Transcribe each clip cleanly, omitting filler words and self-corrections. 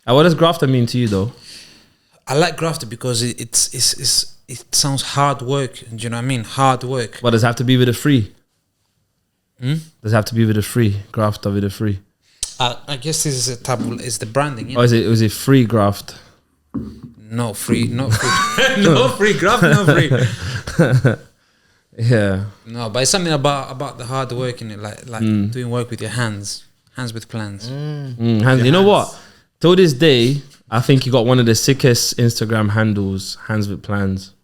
What does grafter mean to you though? I like grafter because it sounds hard work. Do you know what I mean? Hard work. What does it have to be with a free? Does it have to be with a free? Grafter with a free? I guess this is a type of, is the branding. You Or know? was it free graft? No free. No free graft. No free. Yeah. No, but it's something about the hard work in it, like doing work with your hands with plans. Hands. You know what? Till this day, I think you got one of the sickest Instagram handles, Hands with Plans.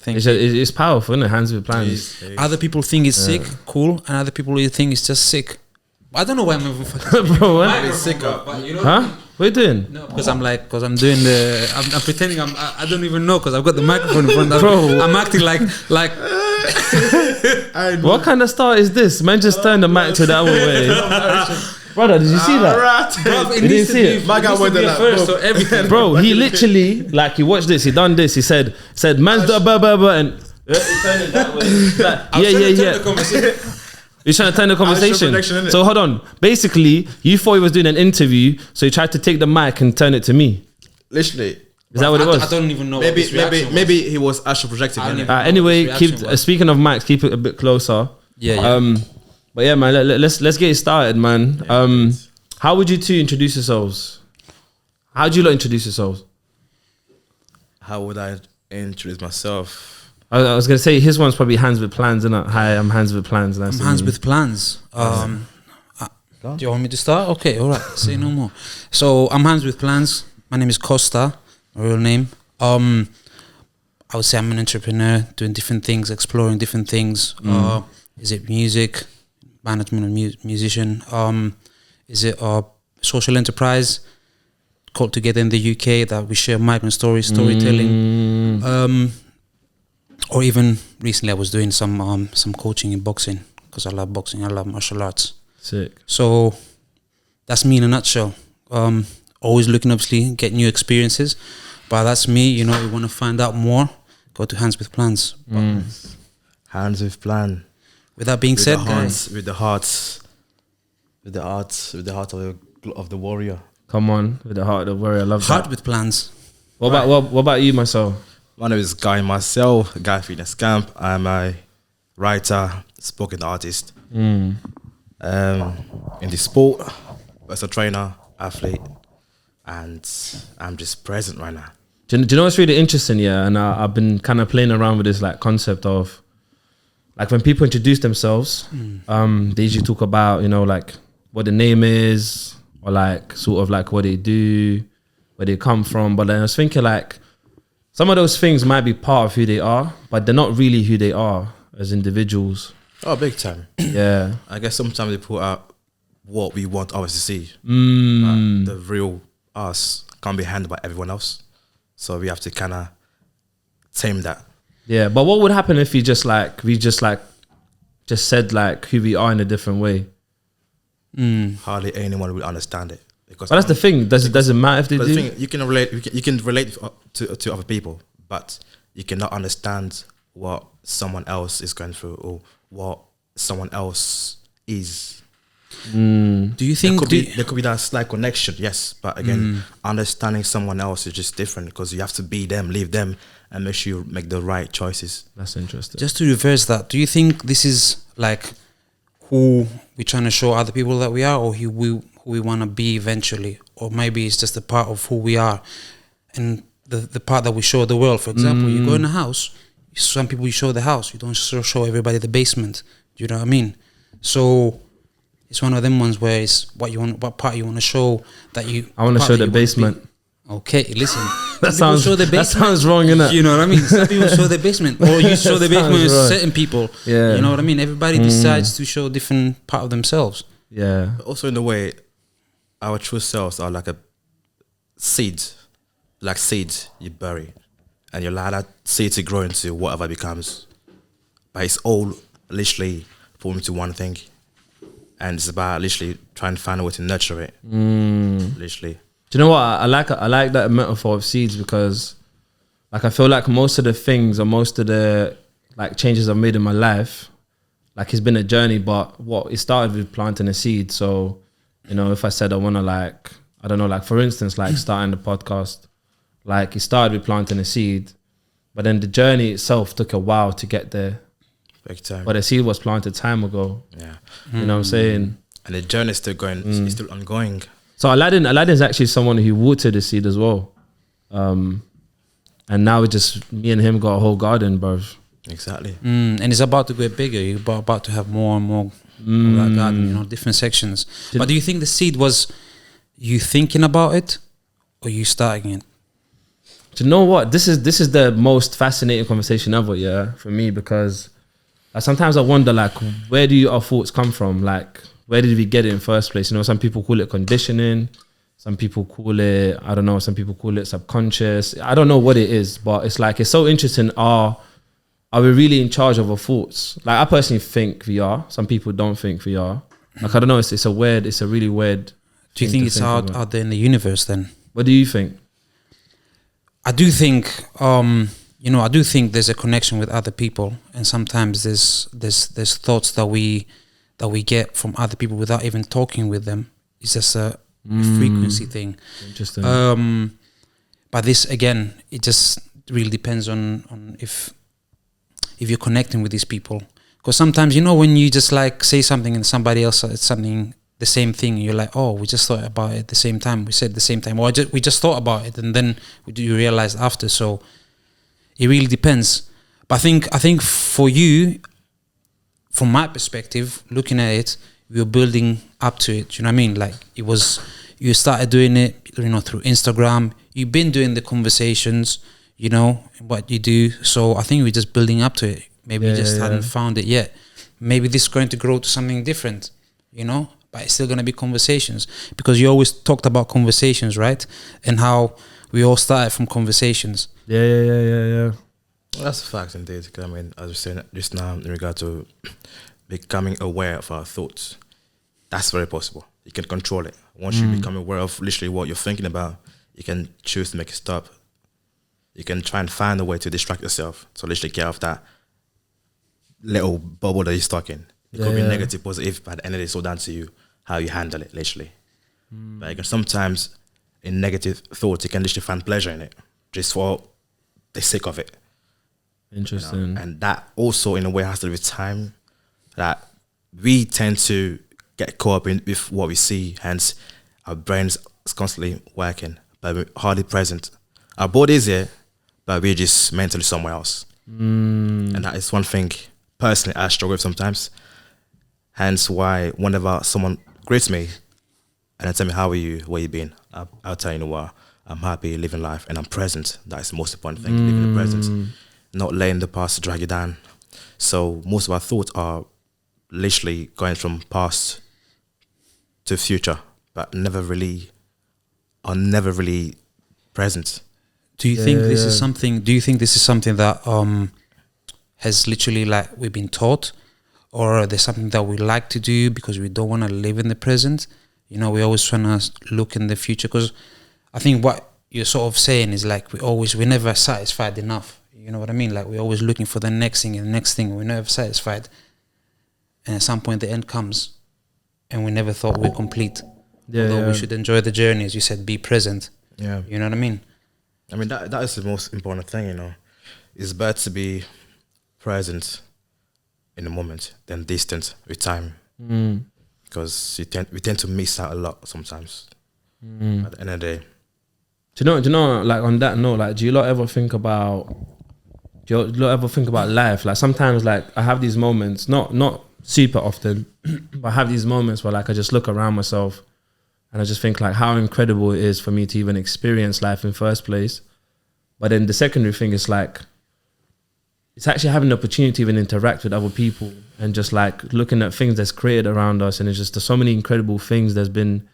It's powerful, isn't it? Hands with Plans. Other people think it's sick, cool, and other people think it's just sick. I don't know why I'm even fucking Bro, what? it's sick, but you know. Huh? What are you doing? No, because I'm doing I'm pretending I don't even know because I've got the microphone in front of me. Bro. I'm acting like What kind of start is this? Man just turned the mic to the other way. Brother, did you see that? bro, You didn't see it? My guy went there like, first, so everything. Bro, he literally, like, he watched this, he done this, he said, man's the blah, blah, blah, and he turned it that way. Like, yeah. He's trying to turn the conversation. So hold on. Basically, you thought he was doing an interview, so he tried to take the mic and turn it to me. Literally. Is that what it was? I don't even know. Maybe he was actually projecting. Anyway, speaking of mics, keep it a bit closer. Yeah. But yeah, man, let's get it started, man. How would you two introduce yourselves? How do you lot introduce yourselves? How would I introduce myself? I was gonna say his one's probably Hands with Plans, isn't it? Hi, I'm Hands with Plans. Nice I'm Hands with Plans. Do you want me to start? Okay, all right. Say no more. So I'm Hands with Plans. My name is Kosta, my real name. I would say I'm an entrepreneur, doing different things, exploring different things. Is it music, management of musician? Is it a social enterprise called together in the UK that we share migrant stories, storytelling? Or even recently, I was doing some coaching in boxing because I love boxing. I love martial arts. Sick. So that's me in a nutshell. Always looking, obviously, get new experiences. But that's me. You know, you want to find out more, go to Hands with Plans. Hands with Plan. With that being said, guys, with the heart of the warrior. Come on, with the heart of the warrior. I love Heart that. with Plans. What about you, Marcel? My name is Guy Marcel, Guy Fitness Camp. I'm a writer, spoken artist. In the sport, as a trainer, athlete, and I'm just present right now. Do you know what's really interesting? Yeah, and I've been kind of playing around with this like concept of like when people introduce themselves, they usually talk about, you know, like what the name is or like sort of like what they do, where they come from. But then I was thinking like some of those things might be part of who they are, but they're not really who they are as individuals. Oh, big time. Yeah. I guess sometimes they put out what we want others to see. But the real us can't be handled by everyone else. So we have to kind of tame that. Yeah, but what would happen if we just said like who we are in a different way? Hardly anyone will understand it. Because But that's the thing. Doesn't matter if they do. The thing, you can relate to other people, but you cannot understand what someone else is going through or what someone else is. Do you think there could be that slight connection, yes, but again, understanding someone else is just different because you have to be them, leave them, and make sure you make the right choices. That's interesting. just to reverse that, do you think this is like who we're trying to show other people that we are, or who we want to be eventually, or maybe it's just a part of who we are and the part that we show the world? For example, you go in a house, some people you show the house, you don't show everybody the basement. Do you know what I mean? So it's one of them ones where it's what part you want to show that you. I want to show the basement. Okay, listen. That sounds wrong, innit? You know what I mean? Some people show the basement, or you show the basement with certain people. Yeah. You know what I mean? Everybody decides to show a different part of themselves. Yeah. But also in a way, our true selves are like a seed, like seeds you bury, and you allow that seed to grow into whatever it becomes. But it's all literally formed into one thing, and it's about literally trying to find a way to nurture it. Literally. Do you know what? I like that metaphor of seeds because like I feel like most of the things or most of the like changes I've made in my life, like it's been a journey, but it started with planting a seed. So, you know, if I said I I don't know, like for instance, like starting the podcast, like it started with planting a seed, but then the journey itself took a while to get there. Big time. But the seed was planted time ago. Yeah. You know what I'm saying? And the journey is still going, it's still ongoing. So Aladdin's actually someone who watered the seed as well. And now it's just me and him got a whole garden, bro. Exactly. And it's about to get bigger. You're about to have more and more of that garden, you know, different sections. But do you think the seed was you thinking about it or you starting it? Do you know what? This is the most fascinating conversation ever, yeah, for me, because sometimes I wonder, like, where do our thoughts come from? Like, where did we get it in first place? You know, some people call it conditioning. Some people call it, I don't know, some people call it subconscious. I don't know what it is, but it's like, it's so interesting. Are we really in charge of our thoughts? Like, I personally think we are. Some people don't think we are. Like, I don't know, it's a really weird. Do you think it's out there in the universe then? What do you think? I do think, you know, I do think there's a connection with other people, and sometimes there's thoughts that we get from other people without even talking with them. It's just a frequency thing. Interesting. But this again, it just really depends on if you're connecting with these people. Because sometimes, you know, when you just like say something and somebody else says something, the same thing, and you're like, oh, we just thought about it at the same time. We said at the same time. Or we just thought about it, and then you realize after. So it really depends. But I think for you, from my perspective, looking at it, we were building up to it. You know what I mean? Like, it was, you started doing it, you know, through Instagram. You've been doing the conversations, you know, what you do. So I think we're just building up to it. Maybe you just hadn't found it yet. Maybe this is going to grow to something different, you know, but it's still going to be conversations, because you always talked about conversations, right? And how we all started from conversations. Yeah. Well, that's a fact indeed. I mean, as we said just now, in regard to becoming aware of our thoughts, that's very possible. You can control it. Once you become aware of literally what you're thinking about, you can choose to make it stop. You can try and find a way to distract yourself, to literally get off that little bubble that you're stuck in. It could be negative, positive, but at the end of the day, it's all down to you, how you handle it, literally. But you can sometimes, in negative thoughts, you can literally find pleasure in it, just for the sake of it. Interesting. You know? And that also, in a way, has to do with time, that we tend to get caught up in with what we see, hence our brains is constantly working, but we're hardly present. Our body is here, but we're just mentally somewhere else. And that is one thing, personally, I struggle with sometimes. Hence why whenever someone greets me and they tell me, how are you, where you been? I'll tell you what, I'm happy, living life, and I'm present. That is the most important thing, living in the present, not letting the past drag you down. So most of our thoughts are literally going from past to future, but never really present. Do you think this is something? Do you think this is something that has literally, like, we've been taught, or there's something that we like to do because we don't want to live in the present? You know, we always trying to look in the future, because I think what you're sort of saying is like we're never satisfied enough. You know what I mean? Like, we're always looking for the next thing and the next thing. We're never satisfied, and at some point the end comes, and we never thought we're complete. Although we should enjoy the journey, as you said, be present. Yeah, you know what I mean. I mean, that is the most important thing, you know. It's better to be present in the moment than distant with time. Because we tend to miss out a lot sometimes at the end of the day. Do you know, like, on that note, like, do you lot ever think about life? Like, sometimes, like, I have these moments, not super often, but I have these moments where, like, I just look around myself and I just think, like, how incredible it is for me to even experience life in first place. But then the secondary thing is, like, it's actually having the opportunity to even interact with other people and just, like, looking at things that's created around us. And it's just, there's so many incredible things that's been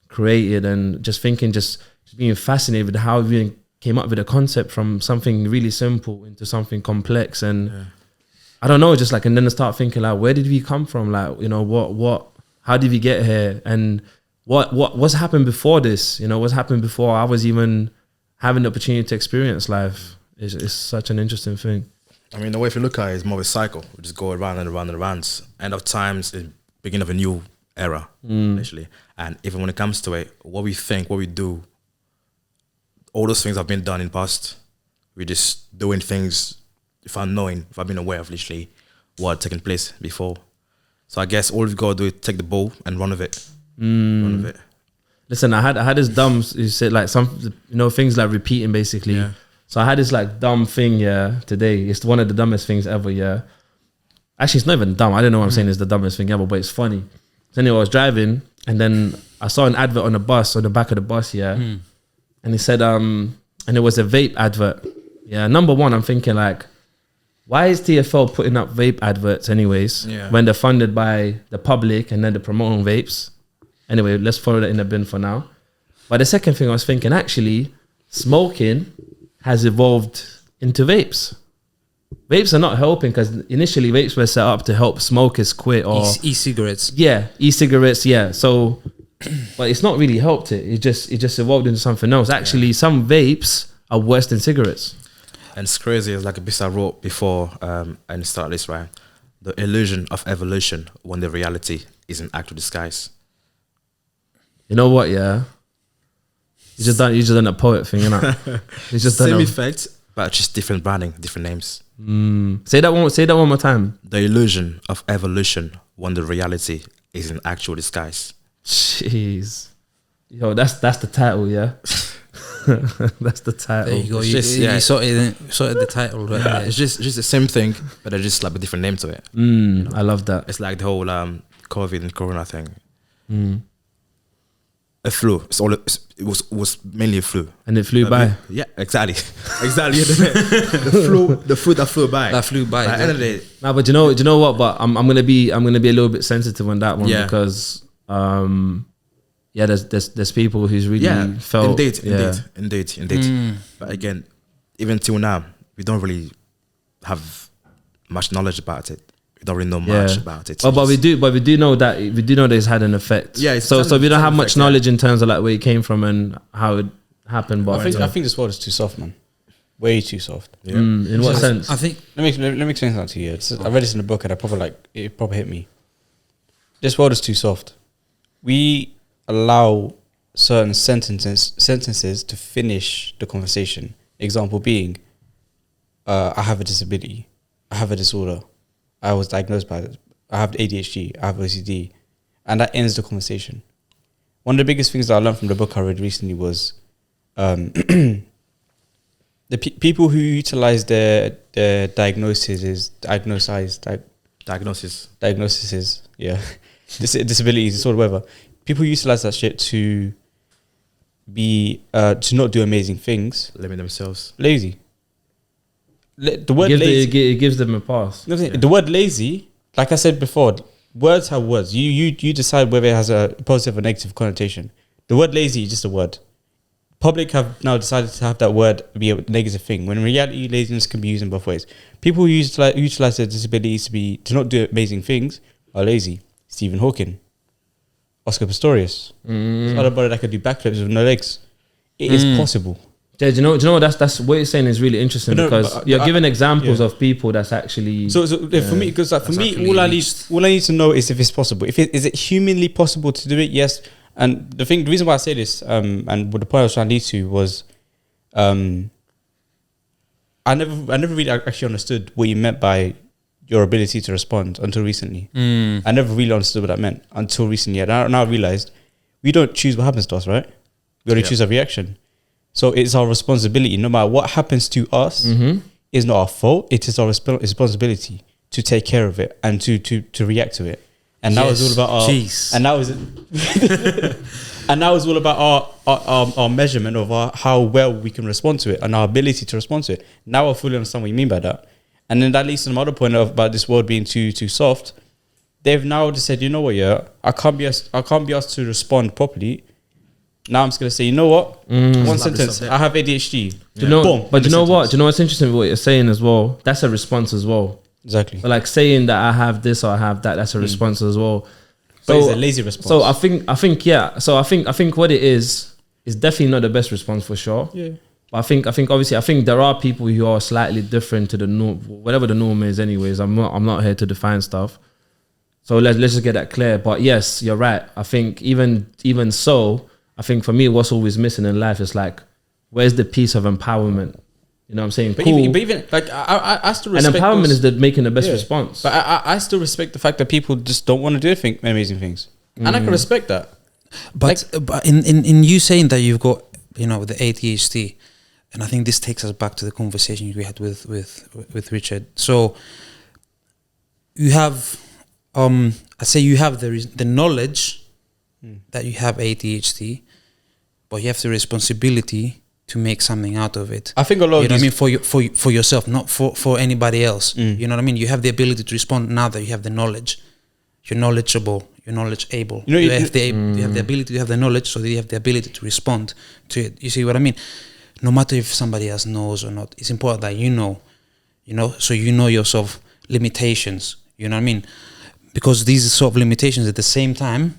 created, and just thinking, just being fascinated with how we even came up with a concept from something really simple into something complex. And I don't know, just like, and then I start thinking, like, where did we come from? Like, you know, how did we get here? And what's happened before this? You know, what's happened before I was even having the opportunity to experience life? Is such an interesting thing. I mean, the way if you look at it, it's more of a cycle. We just go around and around and around. End of times, the beginning of a new era, literally. And even when it comes to it, what we think, what we do, all those things have been done in the past. We're just doing things without knowing, without being aware of literally what had taken place before. So I guess all we've got to do is take the ball and run with it. Run with it. Listen, I had this dumb, you said like some, things like repeating basically. Yeah. So I had this like dumb thing, today. It's one of the dumbest things ever, Actually, it's not even dumb. I don't know what I'm saying is the dumbest thing ever, but it's funny. So anyway, I was driving and then I saw an advert on the bus, on the back of the bus, and it said, and it was a vape advert. Yeah, number one, I'm thinking like, why is TFL putting up vape adverts anyways when they're funded by the public and then they're promoting vapes? Anyway, let's throw that in the bin for now. But the second thing I was thinking, actually, smoking has evolved into vapes. Vapes are not helping because initially vapes were set up to help smokers quit or e-cigarettes. Yeah, e-cigarettes. Yeah, so but it's not really helped it. It just evolved into something else. Actually, some vapes are worse than cigarettes. And it's crazy. It's like a bit I wrote before and start this right. The illusion of evolution when the reality is an actual disguise. You know what? Yeah, you just done a poet thing, you know. You just Same effect, but just different branding, different names. Say that one more time. The illusion of evolution when the reality is an actual disguise. Jeez, yo, that's the title, yeah. That's the title. There you go. It's You sorted the title right there. It's just the same thing, but it's just like a different name to it. I love that. It's like the whole COVID and Corona thing. A flu. It was mainly a flu, and it flew by. Yeah, exactly. the flu that flew by. That flew by. At the end of the day, No, but do you know what? But I'm gonna be a little bit sensitive on that one because there's people who's really felt indeed. But again, even till now, we don't really have much knowledge about it. We don't really know much about it. But we do know that it's had an effect. Yeah. So we don't have much knowledge in terms of like where it came from and how it happened. But I think this world is too soft, man. Way too soft. Yeah. In what sense? I think. Let me explain something to you. I read this in a book and it probably hit me. This world is too soft. We allow certain sentences to finish the conversation. Example being, I have a disability. I have a disorder. I was diagnosed by it. I have ADHD. I have OCD. And that ends the conversation. One of the biggest things that I learned from the book I read recently was the people who utilize their diagnosis, disabilities, disorder, whatever. People utilize that shit to not do amazing things. Limit themselves. Lazy. The word lazy. It gives them a pass. The word lazy, like I said before, words have words. You decide whether it has a positive or negative connotation. The word lazy is just a word. Public have now decided to have that word be a negative thing, when in reality laziness can be used in both ways. People who utilize their disabilities to not do amazing things are lazy. Stephen Hawking, Oscar Pistorius, another that could do backflips with no legs. It is possible. Yeah, do you know what that's what you're saying is really interesting because you're giving examples of people that's actually. So for me, because for me, all I need to know is if it's possible. Is it humanly possible to do it? Yes. And the reason why I say this, and what the point I was trying to lead to was, I never really actually understood what you meant by your ability to respond until recently. I never really understood what that meant until recently. And now I realized we don't choose what happens to us, right? We only choose our reaction. So it's our responsibility, no matter what happens to us, it's not our fault. It is our responsibility to take care of it and to react to it. And that was all about our. And that was all about our measurement of how well we can respond to it and our ability to respond to it. Now I fully understand what you mean by that. And then that leads to another point about this world being too soft. They've now just said, you know what, I can't be asked to respond properly. Now I'm just gonna say, you know what? One sentence. I have ADHD. Do you know? But do you know what? Do you know what's interesting with what you're saying as well? That's a response as well. Exactly. So like saying that I have this or I have that. That's a response as well. But it's a lazy response. So I think yeah. So I think what it is definitely not the best response for sure. Yeah. But I think obviously there are people who are slightly different to the norm, whatever the norm is. Anyways, I'm not here to define stuff. So let's just get that clear. But yes, you're right. I think even so, I think for me, what's always missing in life is like, where's the piece of empowerment? You know what I'm saying? But, Cool. even like I still respect And empowerment those, is the making the best response. But I still respect the fact that people just don't want to do amazing things, and I can respect that. But in you saying that you've got the ADHD, and I think this takes us back to the conversation we had with Richard. So you have, I say you have the knowledge that you have ADHD, but you have the responsibility to make something out of it. I think a lot of what I mean, for yourself, not for anybody else. You know what I mean? You have the ability to respond now that you have the knowledge. You're knowledgeable. You're knowledgeable. You have the ability to have the knowledge, so that you have the ability to respond to it. You see what I mean? No matter if somebody else knows or not, it's important that you know, so you know yourself limitations. You know what I mean? Because these sort of limitations at the same time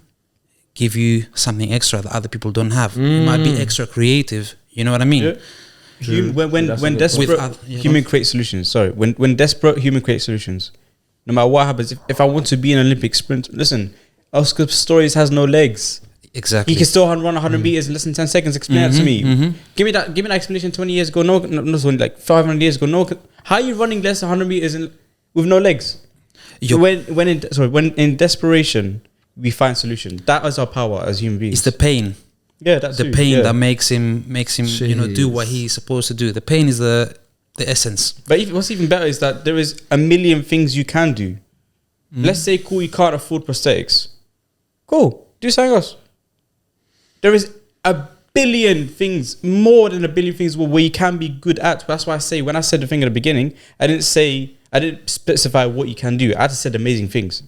give you something extra that other people don't have. You might be extra creative. You know what I mean? Yeah. When desperate, human create solutions. Sorry, when desperate, human create solutions. No matter what happens, if I want to be an Olympic sprint, listen, Oscar Pistorius has no legs. Exactly. He can still run 100 meters in less than 10 seconds. Explain that to me. Give me that explanation 20 years ago. No, like 500 years ago. No, how are you running less than 100 meters with no legs? So when in desperation we find solution. That is our power as human beings. It's the pain. Yeah, that's the pain that makes him do what he's supposed to do. The pain is the essence. But what's even better is that there is a million things you can do. Let's say, cool, you can't afford prosthetics. Cool, do something else. There is a billion things, more than a billion things where you can be good at. That's why I say, when I said the thing at the beginning, I didn't specify what you can do. I just said amazing things.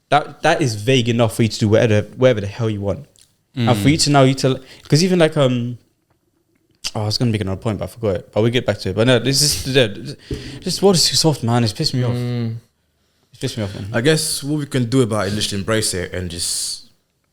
That is vague enough for you to do whatever the hell you want. And for you to now because even like I was gonna make another point, but I forgot it. But we'll get back to it. But no, this world is too soft, man. It's pissed me off. It's pissed me off, man. I guess what we can do about it is just embrace it and just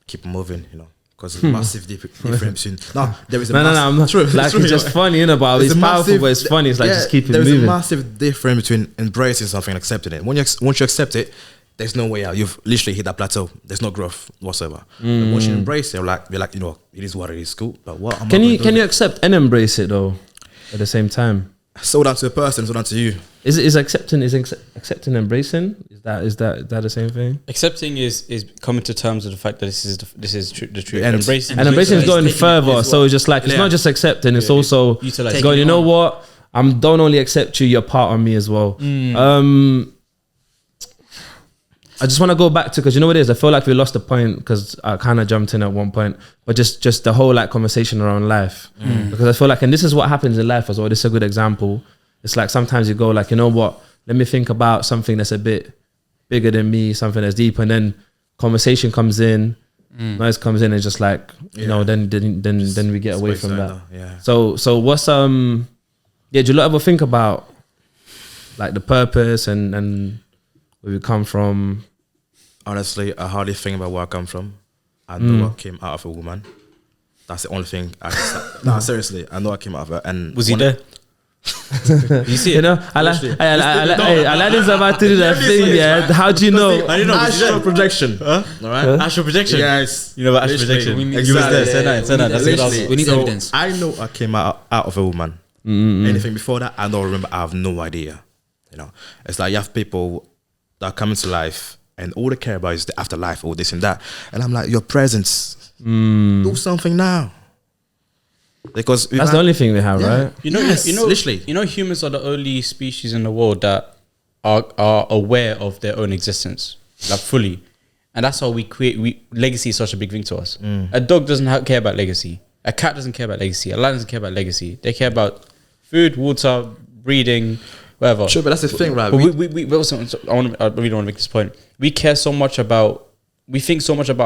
keep moving, because there's a massive difference between. No, there is a I'm not. Like, it's just funny, but it's powerful, but it's funny. It's like, just keep it moving. There's a massive difference between embracing something and accepting it. Once you accept it, there's no way out. You've literally hit that plateau. There's no growth whatsoever. But once you embrace it, you're like, it is what it is. Cool. But what? Can you accept and embrace it though, at the same time? So down to a person, so down to you. Is accepting embracing? Is that the same thing? Accepting is coming to terms with the fact that this is the truth. Embracing is going further. So it's just like, it's not just accepting. It's also going. You know what? Don't only accept you. You're part of me as well. I just want to go back to, because you know what it is, I feel like we lost the point because I kind of jumped in at one point, but just the whole like conversation around life, because I feel like, and this is what happens in life as well, this is a good example. It's like sometimes you go like, you know what, let me think about something that's a bit bigger than me, something that's deep, and then conversation comes in, noise comes in, and just like, then we get away from that. Yeah. So what's do you ever think about like the purpose and where we come from? Honestly, I hardly think about where I come from. I know I came out of a woman. That's the only thing I can start. No, seriously, I know I came out of her. And was he there? You see it? You know, I like this about to do that thing. Yeah, how do you know? I didn't know. Astral projection. All right, astral projection. Yes, you know about astral projection. You was there. Say that. That's good answer. We need evidence. I know I came out of a woman. Anything before that, I don't remember. I have no idea. It's like you have people that come into life and all they care about is the afterlife or this and that. And I'm like, your presence, do something now. Because that's the only thing they have, right? Literally. Humans are the only species in the world that are aware of their own existence, like fully. And that's how we create, legacy is such a big thing to us. A dog doesn't care about legacy. A cat doesn't care about legacy. A lion doesn't care about legacy. They care about food, water, breeding, whatever. Sure, but that's the thing, right? But we also, I really don't want to make this point. We think so much about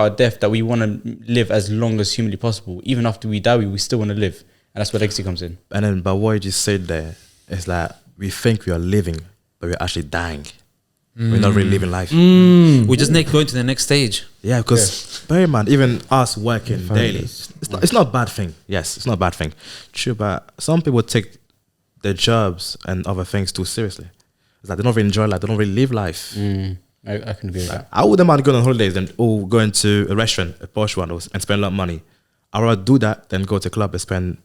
our death that we want to live as long as humanly possible. Even after we die, we still want to live. And that's where legacy comes in. And then, but what you just said there, it's like, we think we are living, but we're actually dying. We're not really living life. We just going to the next stage. Yeah, because bear in mind, even us working daily, it's not a bad thing. Yes, it's not a bad thing. True, but some people take their jobs and other things too seriously. It's like they don't really enjoy life. They don't really live life. I can agree with that. I wouldn't mind going on holidays and going to a restaurant, a posh one, and spend a lot of money. I'd rather do that than go to a club and spend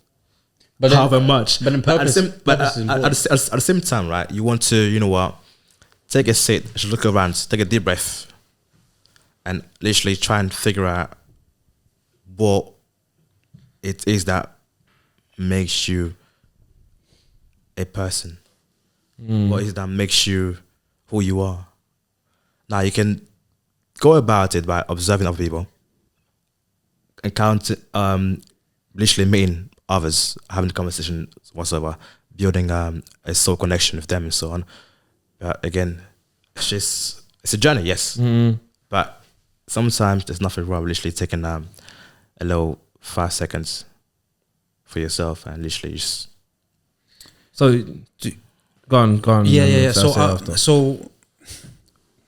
however much. But in purpose, at the same time, right? You want to, you know what? Take a sit, just look around, take a deep breath, and literally try and figure out what it is that makes you a person. What is that makes you who you are? Now you can go about it by observing other people, literally meeting others, having a conversation whatsoever, building a soul connection with them and so on. But again, it's a journey, yes. But sometimes there's nothing wrong with literally taking a little 5 seconds for yourself and literally just. So, go on. Yeah. So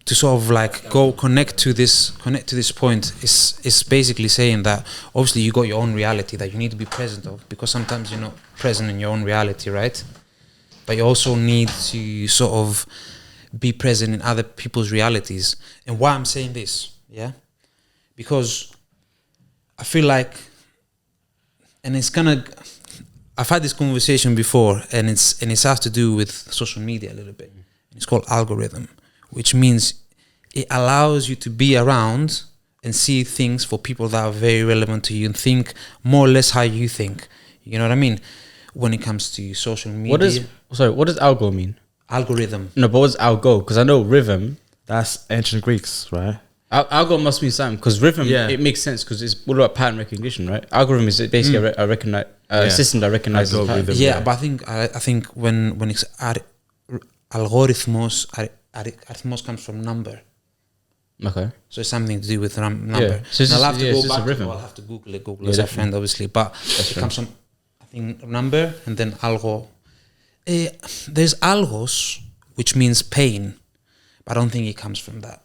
to sort of like connect to this point is basically saying that obviously you got your own reality that you need to be present of, because sometimes you're not present in your own reality, right? But you also need to sort of be present in other people's realities. And why I'm saying this, yeah, because I feel like, and it's kind of, I've had this conversation before, and it has to do with social media a little bit. It's called algorithm, which means it allows you to be around and see things for people that are very relevant to you and think more or less how you think. You know what I mean? When it comes to social media. What does algo mean? Algorithm. No, but what's algo? Because I know rhythm. That's ancient Greeks, right? Algo must mean something, because rhythm, it makes sense because it's all about pattern recognition, right? Algorithm is basically a system that recognizes patterns. Yeah, but I think when it's algorithmos comes from number. Okay. So it's something to do with number. Yeah. So I'll have to go back. rhythm. I'll have to Google it. Google is a friend, obviously, but it comes from, I think, number and then algo. There's algos, which means pain, but I don't think it comes from that.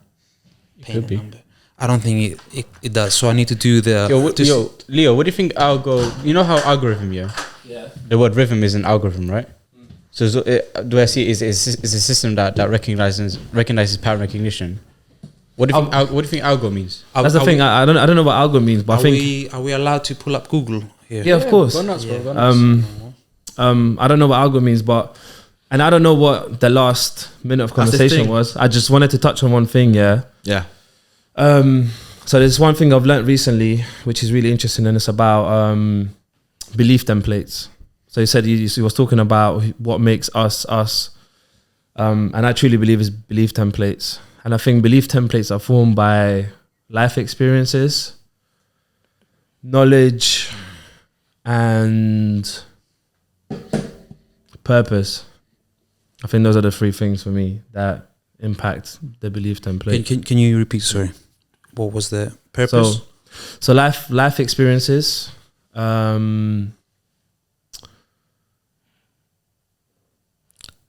Pain and number. I don't think it does. So I need to do the. Leo, what do you think algo? You know how algorithm? Yeah. The word rhythm is an algorithm, right? So do I see is a system that recognizes pattern recognition? What do you think algo means? That's the thing. I don't know what algo means, but are we allowed to pull up Google here? Yeah, of course. Go nuts. I don't know what algo means, and I don't know what the last minute of conversation was. I just wanted to touch on one thing. Yeah. So there's one thing I've learned recently, which is really interesting, and it's about belief templates. So he said he was talking about what makes us, and I truly believe is belief templates. And I think belief templates are formed by life experiences, knowledge, and purpose. I think those are the 3 things for me that impact the belief template. Can you repeat? Sorry, what was the purpose? So life experiences.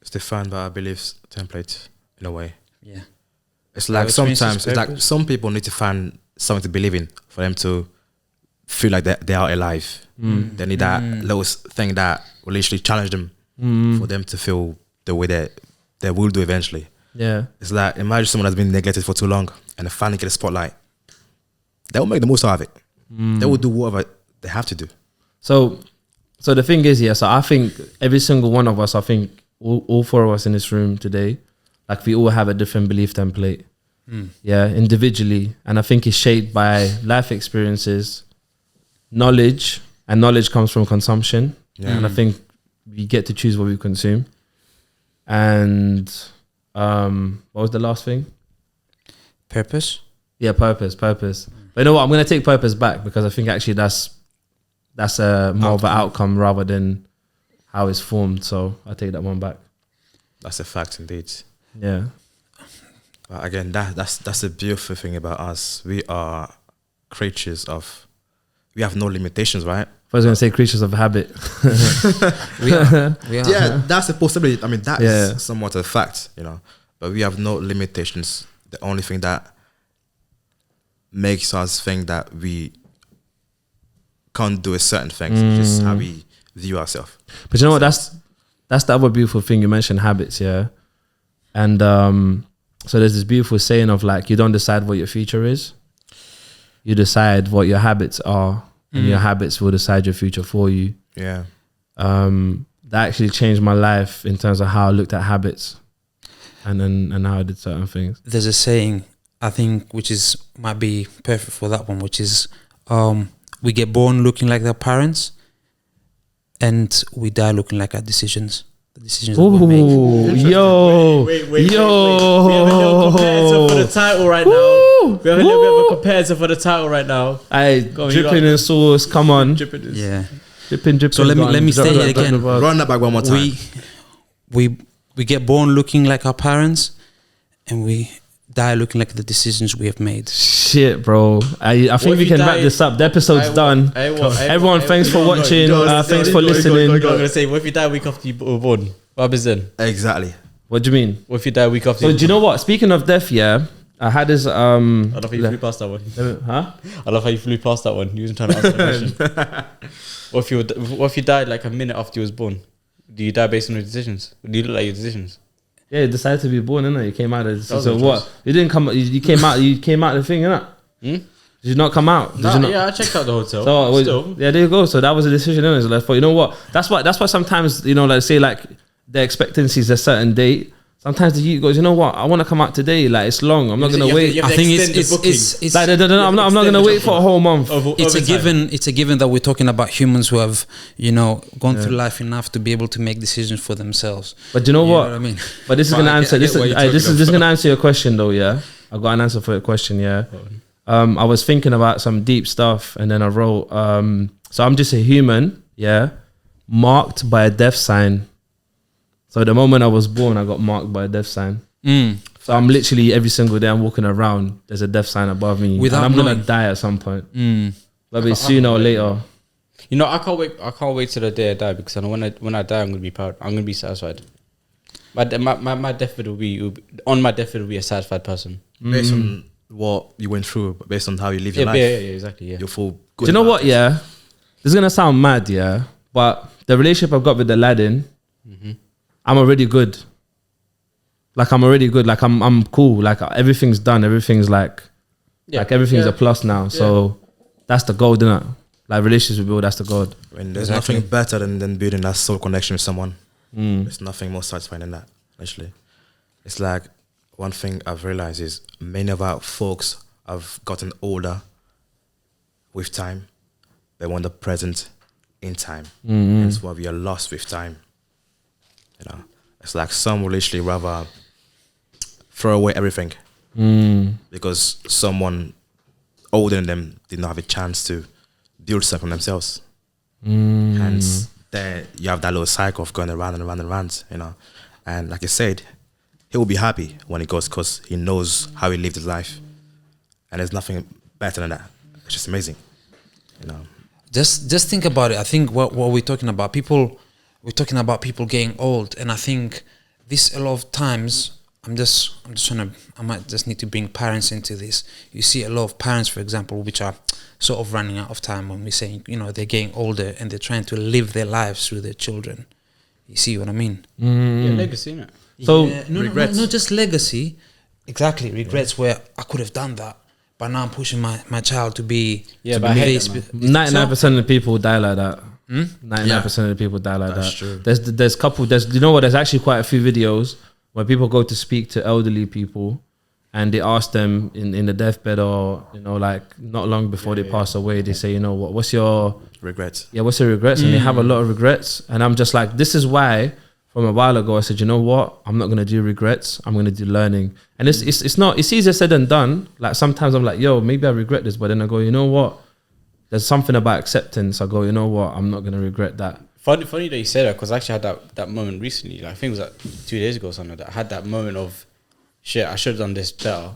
It's defined by our beliefs template in a way. Yeah. It's like sometimes it's like some people need to find something to believe in for them to feel like they are alive. They need that little thing that will literally challenge them for them to feel the way they will do eventually. Yeah. It's like, imagine someone has been neglected for too long and they finally get a spotlight. They will make the most out of it. They will do whatever they have to do. So the thing is, so I think every single one of us, I think all 4 of us in this room today, like we all have a different belief template. Individually. And I think it's shaped by life experiences, knowledge, and knowledge comes from consumption. And I think we get to choose what we consume. And what was the last thing? Purpose. Yeah, purpose. But you know what? I'm going to take purpose back, because I think actually that's more of an outcome rather than how it's formed. So I take that one back. That's a fact indeed. Yeah. But again, that's a beautiful thing about us. We are creatures of. We have no limitations, right? I was going to say creatures of habit. We are. Yeah, that's a possibility. I mean, that's somewhat a fact, you know. But we have no limitations. The only thing that makes us think that we can't do a certain thing is just how we view ourselves. But you know what? That's the other beautiful thing you mentioned, habits, yeah. And So there's this beautiful saying of like, you don't decide what your future is. You decide what your habits are, and your habits will decide your future for you. Yeah. That actually changed my life in terms of how I looked at habits, and how I did certain things. There's a saying, I think, which is might be perfect for that one, which is, we get born looking like our parents, and we die looking like our decisions. The decisions that we make. Ooh, yo, Wait. yo. We have a little comparator for the title right now. We have a little bit of a comparator for the title right now. Go on, dripping in sauce. Come on, Yeah. dripping. So let me say it again. Run that back one more time. We get born looking like our parents, and we die looking like the decisions we have made. Shit, bro. I think we can wrap this up. The episode's done. Everyone, thanks for watching. Thanks for listening. I'm gonna say, what if you die a week after you were born? What happens then? Exactly. What do you mean? What if you die a week after? So do you know what? Speaking of death, yeah, I had this. I love how you flew past that one. Huh? I love how you flew past that one. You wasn't trying to answer the question. What if you died like a minute after you was born? Do you die based on your decisions? Do you look like your decisions? Yeah, you decided to be born, innit? You came out of That was so a what? choice. You didn't come. You came out. You came out of the thing, innit? Did you not come out? Did you not? Yeah, I checked out the hotel. So Still. yeah, there you go. So that was a decision, innit? So like, you know what? That's why sometimes, you know, like say like the expectancy is a certain date. Sometimes the youth goes, you know what? I want to come out today. Like it's long. I'm not gonna wait. I think it's Like I'm not gonna wait for a whole month. it's a given. It's a given that we're talking about humans who have, you know, gone through life enough to be able to make decisions for themselves. But you know what? I mean? But this is gonna answer. This is gonna answer your question though. Yeah, I got an answer for your question. Yeah. I was thinking about some deep stuff, and then I wrote. So I'm just a human. Yeah, marked by a death sign. So the moment I was born, I got marked by a death sign. So I'm literally every single day I'm walking around. There's a death sign above me, Without and I'm knowing. gonna die at some point. Whether it's sooner or later. You know, I can't wait till the day I die, because I know when I die, I'm gonna be proud. I'm gonna be satisfied. My deathbed will be on my deathbed will be a satisfied person. Based on what you went through, based on how you live your life. Yeah, exactly. Yeah. You'll feel good. Do you know about what? it. Yeah, this is gonna sound mad. Yeah, but the relationship I've got with Aladdin, I'm already good. Like I'm already good. Like I'm cool. Like everything's done. Everything's like everything's a plus now. So that's the goal, isn't it? Like relationships we build, that's the goal. When there's nothing better than building that soul connection with someone. There's nothing more satisfying than that. Actually, it's like one thing I've realized is many of our folks have gotten older with time, they want the present in time. That's why we are lost with time. You know, it's like some will literally rather throw away everything because someone older than them did not have a chance to build something themselves. Hence, there you have that little cycle of going around and around and around, you know. And like I said, he will be happy when he goes because he knows how he lived his life, and there's nothing better than that. It's just amazing, you know. Just think about it. I think what we're talking about, we're talking about people getting old, and I think this a lot of times. I'm just trying to. I might just need to bring parents into this. You see a lot of parents, for example, which are sort of running out of time when we're saying, you know, they're getting older and they're trying to live their lives through their children. You see what I mean? Yeah, legacy, innit? So No, not just legacy. Exactly, regrets where I could have done that, but now I'm pushing my child to be. Yeah, to but I be hate this. that, man. 99% of the people die like that. 99% of the people die like That's that. true. There's you know what? There's actually quite a few videos where people go to speak to elderly people, and they ask them in the deathbed or, you know, like not long before they pass away, they say, you know, what's your Regrets. what's your regrets? And they have a lot of regrets. And I'm just like, this is why from a while ago I said, you know what? I'm not gonna do regrets. I'm gonna do learning. And it's easier said than done. Like sometimes I'm like, yo, maybe I regret this, but then I go, you know what? There's something about acceptance. I go, you know what? I'm not gonna regret that. Funny that you say that, because I actually had that moment recently. Like, I think it was like 2 days ago or something like that. I had that moment of, shit, I should have done this better.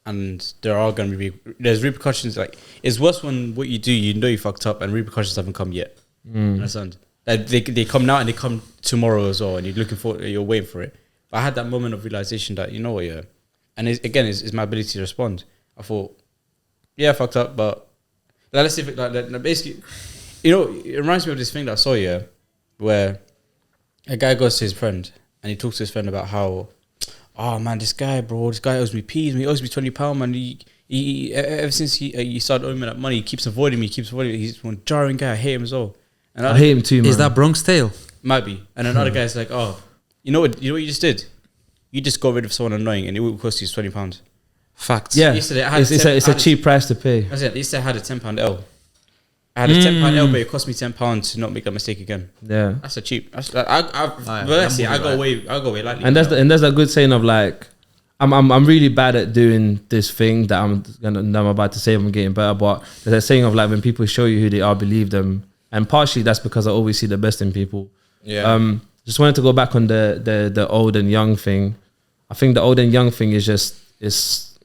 And there are going to be, there's repercussions. Like, it's worse when what you do, you know you fucked up and repercussions haven't come yet. Understand? Like, they come now and they come tomorrow as well, and you're waiting for it. But I had that moment of realization that, you know what, yeah. And it's my ability to respond. I thought, yeah, I fucked up, but like, let's see if like basically, you know, it reminds me of this thing that I saw, yeah, where a guy goes to his friend and he talks to his friend about how oh man, this guy owes me peas, he owes me £20, man. He ever since he started owing me that money, he keeps avoiding me. He's one jarring guy. I hate him as well. And I hate him too, man. Is that Bronx Tale? Might be. And another guy's like, oh, you know what you just did? You just got rid of someone annoying, and it will cost you £20. Facts. Yeah, Yesterday, it's a cheap price to pay. I said, yesterday I had a £10 L. I had a £10 L, but it cost me £10 to not make that mistake again. Yeah, That's a cheap. I go away lightly. and that's a good saying of like, I'm really bad at doing this thing that I'm about to say. I'm getting better, but there's a saying of like, when people show you who they are, believe them. And partially that's because I always see the best in people. Yeah. Just wanted to go back on the old and young thing. I think the old and young thing is just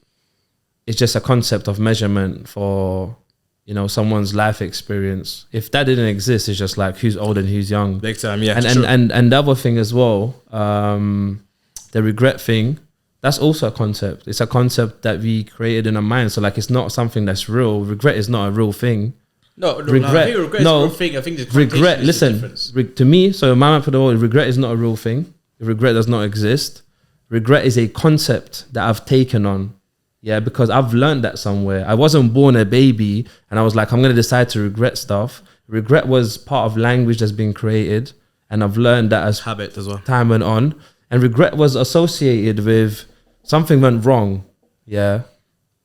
a concept of measurement for, you know, someone's life experience. If that didn't exist, it's just like who's old and who's young. Big time, yeah. And the other thing as well, the regret thing, that's also a concept. It's a concept that we created in our mind. So like, it's not something that's real. Regret is not a real thing. No, I think regret is a real thing. I think the regret. Listen, difference. To me, so my man put the word, regret is not a real thing. Regret does not exist. Regret is a concept that I've taken on. Yeah, because I've learned that somewhere. I wasn't born a baby and I was like, I'm going to decide to regret stuff. Regret was part of language that's been created, and I've learned that as habit as well. Time went on. And regret was associated with something went wrong. Yeah.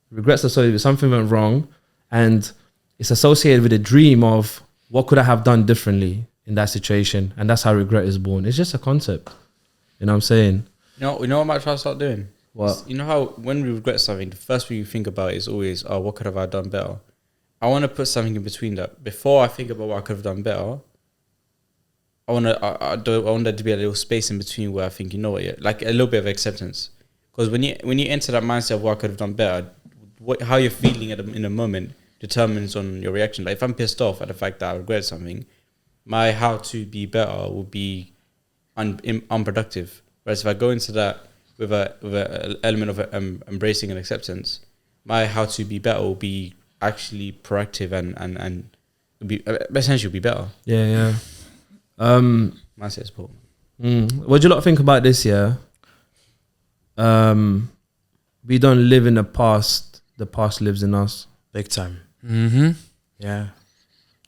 Regret's associated with something went wrong, and it's associated with a dream of what could I have done differently in that situation. And that's how regret is born. It's just a concept. You know what I'm saying? You know what I might try to start doing? What? You know how when we regret something, the first thing you think about is always, oh, what could have I done better? I want to put something in between that. Before I think about what I could have done better, I want there to be a little space in between where I think, you know what, yeah, like a little bit of acceptance. Because when you enter that mindset of what I could have done better, how you're feeling in the moment determines on your reaction. Like if I'm pissed off at the fact that I regret something, my how to be better will be unproductive. Whereas if I go into that with a element of embracing and acceptance, my how to be better will be actually proactive and be essentially be better. Yeah. Mindset is important. What do you lot think about this? Yeah. We don't live in the past. The past lives in us. Big time. Mm-hmm. Yeah.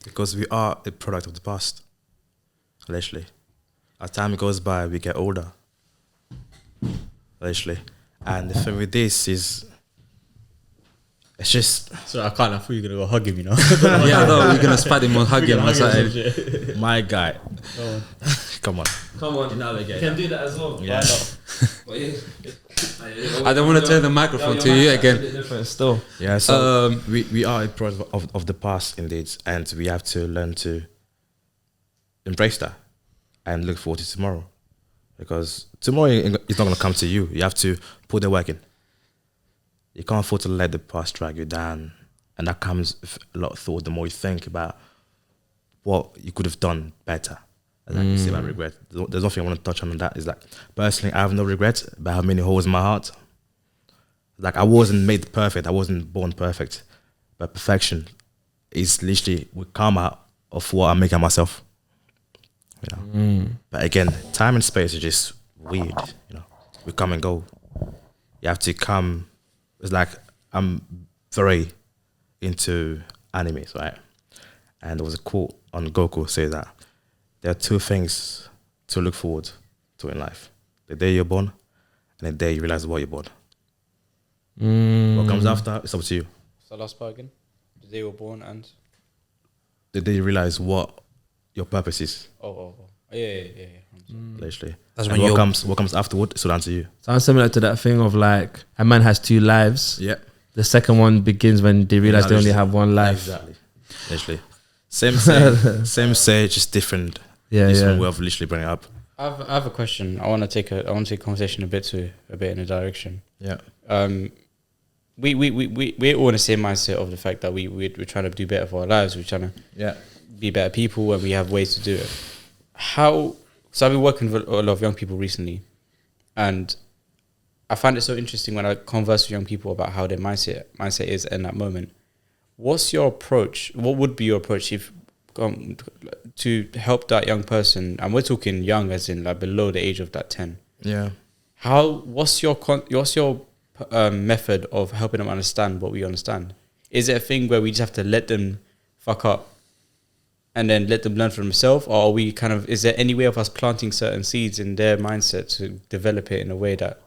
Because we are a product of the past. Literally. As time goes by, we get older. Literally. And the thing with this is, it's just... So I thought you were going to go hug him, you know? Yeah, I thought we were going to spot him or hug him or something. My guy. Come on. You navigate. You can do that as well. Yeah. I don't want to turn the microphone to you again. Different still. Yeah, so we are a product of the past indeed, and we have to learn to embrace that and look forward to tomorrow, because tomorrow is not going to come to you. You have to put the work in. You can't afford to let the past drag you down, and that comes with a lot of thought. The more you think about what you could have done better, and like you say about regret, there's nothing I want to touch on that. Is like, personally, I have no regret about how many holes in my heart. Like, I wasn't made perfect. I wasn't born perfect. But perfection is literally will come out of what I'm making of myself. You know. But again, time and space is just weird. You know, we come and go. You have to come. It's like I'm very into animes, right? And there was a quote on Goku say that there are two things to look forward to in life: the day you're born, and the day you realize why you're born. What comes after, it's up to you. What's the last part again? The day you were born and... The day you realize what your purpose is. Oh. Yeah. Literally. That's and when what comes afterward is down to you. Sounds similar to that thing of like, a man has two lives. Yeah. The second one begins when they realize they only have one life. Exactly. Literally. Same say, just different. Yeah. way of literally bringing it up. I have a question. I want to take a conversation a bit in a direction. Yeah. We're all in the same mindset of the fact that we're trying to do better for our lives. We're trying to be better people, and we have ways to do it. So I've been working with a lot of young people recently, and I find it so interesting when I converse with young people about how their mindset is in that moment. What's your approach? What would be your approach if to help that young person? And we're talking young as in like below the age of that 10. Yeah. what's your method of helping them understand what we understand? Is it a thing where we just have to let them fuck up and then let them learn for themselves, or are we kind of, is there any way of us planting certain seeds in their mindset to develop it in a way that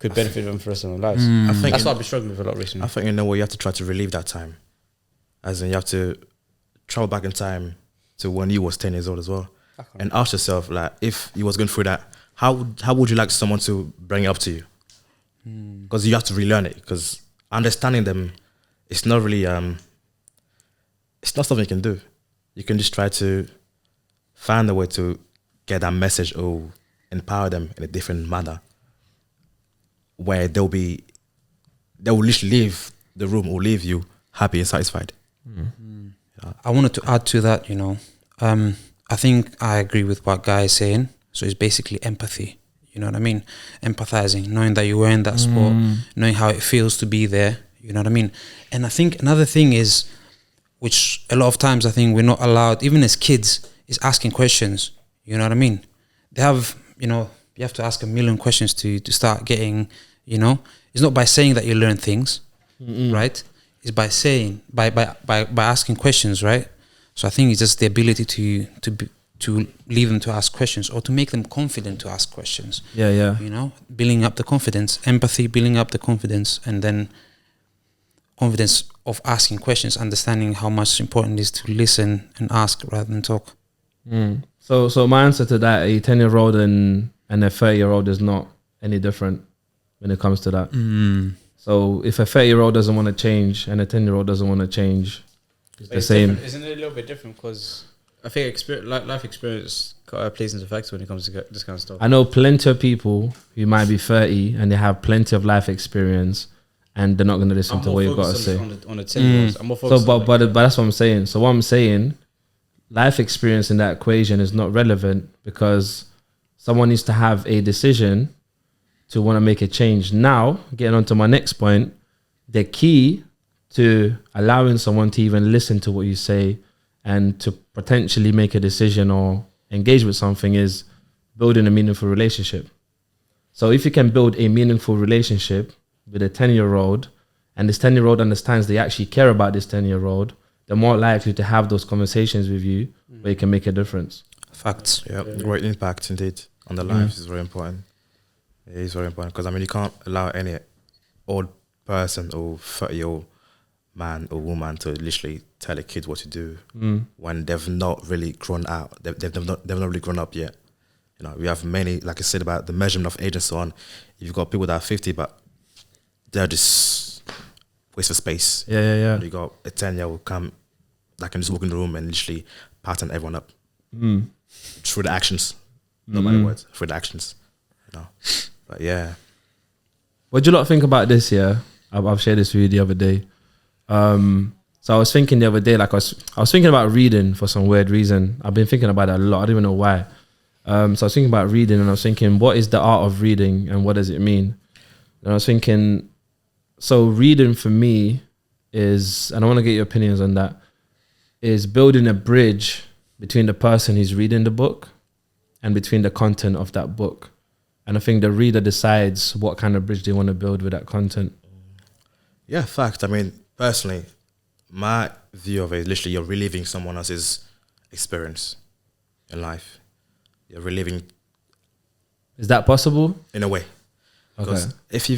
could benefit them for the rest of their lives? I think That's what I've been struggling with a lot recently. I think in a way you have to try to relieve that time, as in you have to travel back in time to when you was 10 years old as well, and ask yourself, like, if you was going through that, how would you like someone to bring it up to you? Because you have to relearn it, because understanding them, it's not really it's not something you can do. You can just try to find a way to get that message or empower them in a different manner, where they will literally leave the room or leave you happy and satisfied. Yeah. I wanted to add to that, I think I agree with what Guy is saying. So it's basically empathy. You know what I mean? Empathizing, knowing that you were in that sport, knowing how it feels to be there. You know what I mean? And I think another thing is, which a lot of times I think we're not allowed, even as kids, is asking questions. You know what I mean? They have, you have to ask a million questions to start getting, it's not by saying that you learn things, right? It's by saying, by asking questions, right? So I think it's just the ability to leave them to ask questions, or to make them confident to ask questions. Yeah. Building up the confidence, empathy, building up the confidence, and then confidence of asking questions, understanding how much important it is to listen and ask rather than talk. So my answer to that, a 10-year-old and a 30-year-old is not any different when it comes to that. So if a 30-year-old doesn't want to change and a 10-year-old doesn't want to change, it's the same. Isn't it a little bit different? Because I think life experience plays into factor when it comes to this kind of stuff. I know plenty of people who might be 30 and they have plenty of life experience, and they're not going to listen to what you've got to say. On the 10-year-olds. I'm more focused but that's what I'm saying. So what I'm saying, life experience in that equation is not relevant, because someone needs to have a decision to want to make a change. Now, getting on to my next point, the key to allowing someone to even listen to what you say and to potentially make a decision or engage with something is building a meaningful relationship. So if you can build a meaningful relationship with a 10-year-old, and this 10-year-old understands they actually care about this 10-year-old, they're more likely to have those conversations with you where you can make a difference. Facts. Yeah, great impact indeed on the lives is very important. It is very important, because you can't allow any old person or 30-year-old man or woman to literally tell a kid what to do when they've not really grown out. They've not really grown up yet. We have many, like I said, about the measurement of age and so on. You've got people that are 50, but they're just waste of space. Yeah. You got a 10-year-old come that can just walk in the room and literally pattern everyone up through the actions, not by the words, through the actions. But yeah. What do you lot think about this? Yeah, I've shared this with you the other day. So I was thinking the other day, like I was thinking about reading for some weird reason. I've been thinking about it a lot. I don't even know why. So I was thinking about reading, and I was thinking, what is the art of reading and what does it mean? And I was thinking, so reading for me is, and I want to get your opinions on that, is building a bridge between the person who's reading the book and between the content of that book. And I think the reader decides what kind of bridge they want to build with that content. Yeah, fact. Personally, my view of it is literally you're reliving someone else's experience in life. You're reliving. Is that possible? In a way. Because if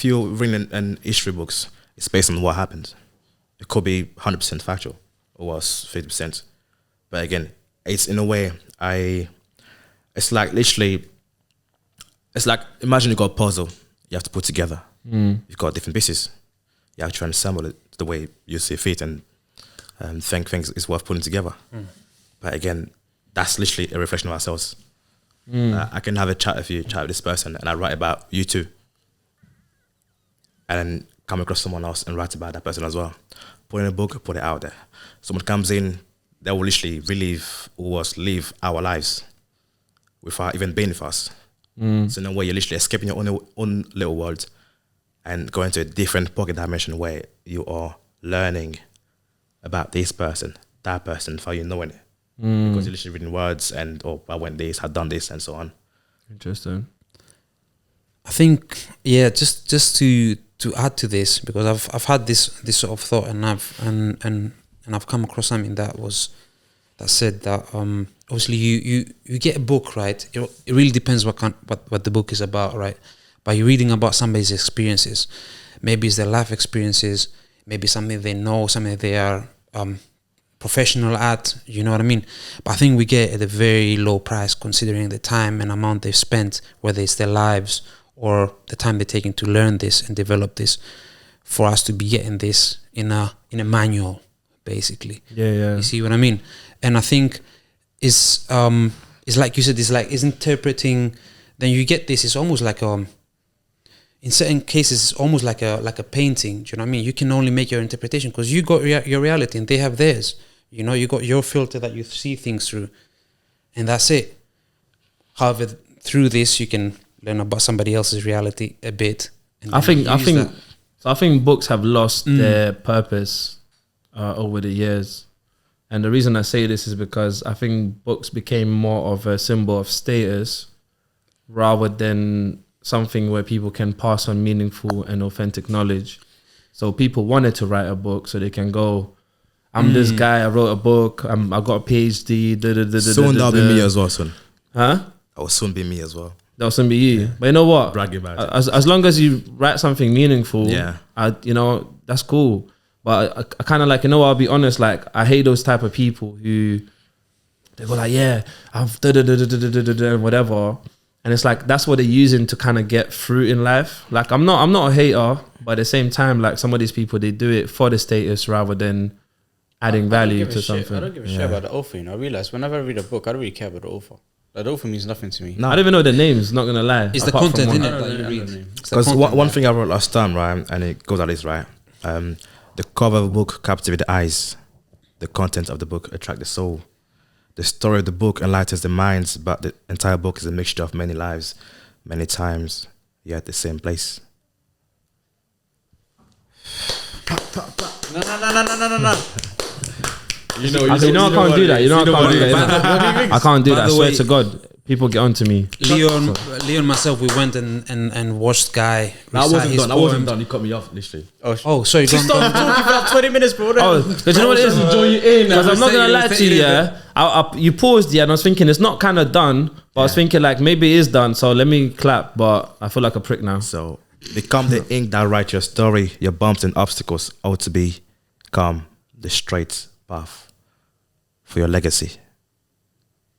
you're reading an history books, it's based on what happened. It could be 100% factual or was 50%. But again, it's in a way, it's like literally, it's like, imagine you've got a puzzle you have to put together. You've got different pieces. You have to try and assemble it the way you see fit and think things is worth putting together. But again, that's literally a reflection of ourselves. I can have a chat with this person, and I write about you too. And then come across someone else and write about that person as well. Put in a book, put it out there. Someone comes in, they will literally relive or live our lives without even being with us. So in a way, you're literally escaping your own little world and going to a different pocket dimension where you are learning about this person, that person, without you knowing it. Because you're literally reading words and, I went this, I've done this, and so on. Interesting. I think just to add to this, because I've had this sort of thought, and I've come across something that said that obviously you get a book, right? It really depends what the book is about, right? But you're reading about somebody's experiences. Maybe it's their life experiences, maybe something they know, something they are professional at, you know what I mean? But I think we get at a very low price considering the time and amount they've spent, whether it's their lives or the time they're taking to learn this and develop this, for us to be getting this in a manual, basically. Yeah. You see what I mean? And I think it's like you said, it's interpreting. Then you get this. It's almost like in certain cases, it's almost like a painting. Do you know what I mean? You can only make your interpretation because you got your reality and they have theirs. You know, you got your filter that you see things through, and that's it. However, through this, you can learn about somebody else's reality a bit. And I think books have lost their purpose over the years. And the reason I say this is because I think books became more of a symbol of status rather than something where people can pass on meaningful and authentic knowledge. So people wanted to write a book so they can go, I'm this guy, I wrote a book, I got a PhD. Soon that'll be me as well, son. Huh? That will soon be me as well. That'll soon be you. Yeah. But you know what? Bragging about it. As long as you write something meaningful, that's cool. But I kind of like, you know what, I'll be honest, like, I hate those type of people who, they go like, yeah, I've whatever. And it's like, that's what they're using to kind of get through in life. Like, I'm not a hater, but at the same time, like, some of these people, they do it for the status rather than adding value to something. I don't give a shit about the author, you know. I realize whenever I read a book, I don't really care about the author. Like, the author means nothing to me. No. I don't even know the names, not gonna lie. It's the content, isn't it, that you read? Because one thing I wrote last time, right, and it goes like this, right? The cover of the book captivates the eyes. The content of the book attracts the soul. The story of the book enlightens the minds, but the entire book is a mixture of many lives, many times, yet the same place. No. You know I can't do that. I can't do that. I swear to God. People get onto me. Leon, myself, we went and watched Guy. I wasn't done. You cut me off, literally. Oh, sorry. Stop talking for like 20 minutes, bro. Because you know what it is? Join you in. Because I'm not going to lie to you, yeah. You paused, yeah, and I was thinking it's not kind of done, but I was thinking like maybe it is done, so let me clap, but I feel like a prick now. So, become the ink that writes your story. Your bumps and obstacles ought to become the straight path for your legacy.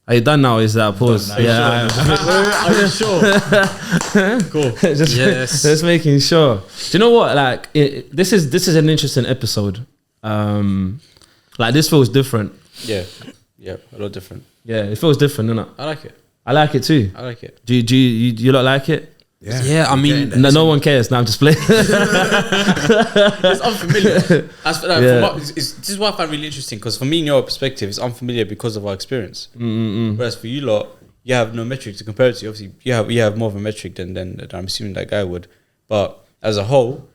Are you done now? Is that a pause? Are you sure? Cool. just making sure. Do you know what? Like, this is an interesting episode. Like, this feels different. Yeah, a lot different. Yeah, it feels different, doesn't it? I like it. I like it too. I like it. Do you not like it? Yeah. I mean, no one cares. Now I'm just playing. It's unfamiliar. This is what I find really interesting, because for me, in your perspective, it's unfamiliar because of our experience. Whereas for you lot, you have no metric to compare it to. Obviously, you have more of a metric than I'm assuming that guy would. But as a whole,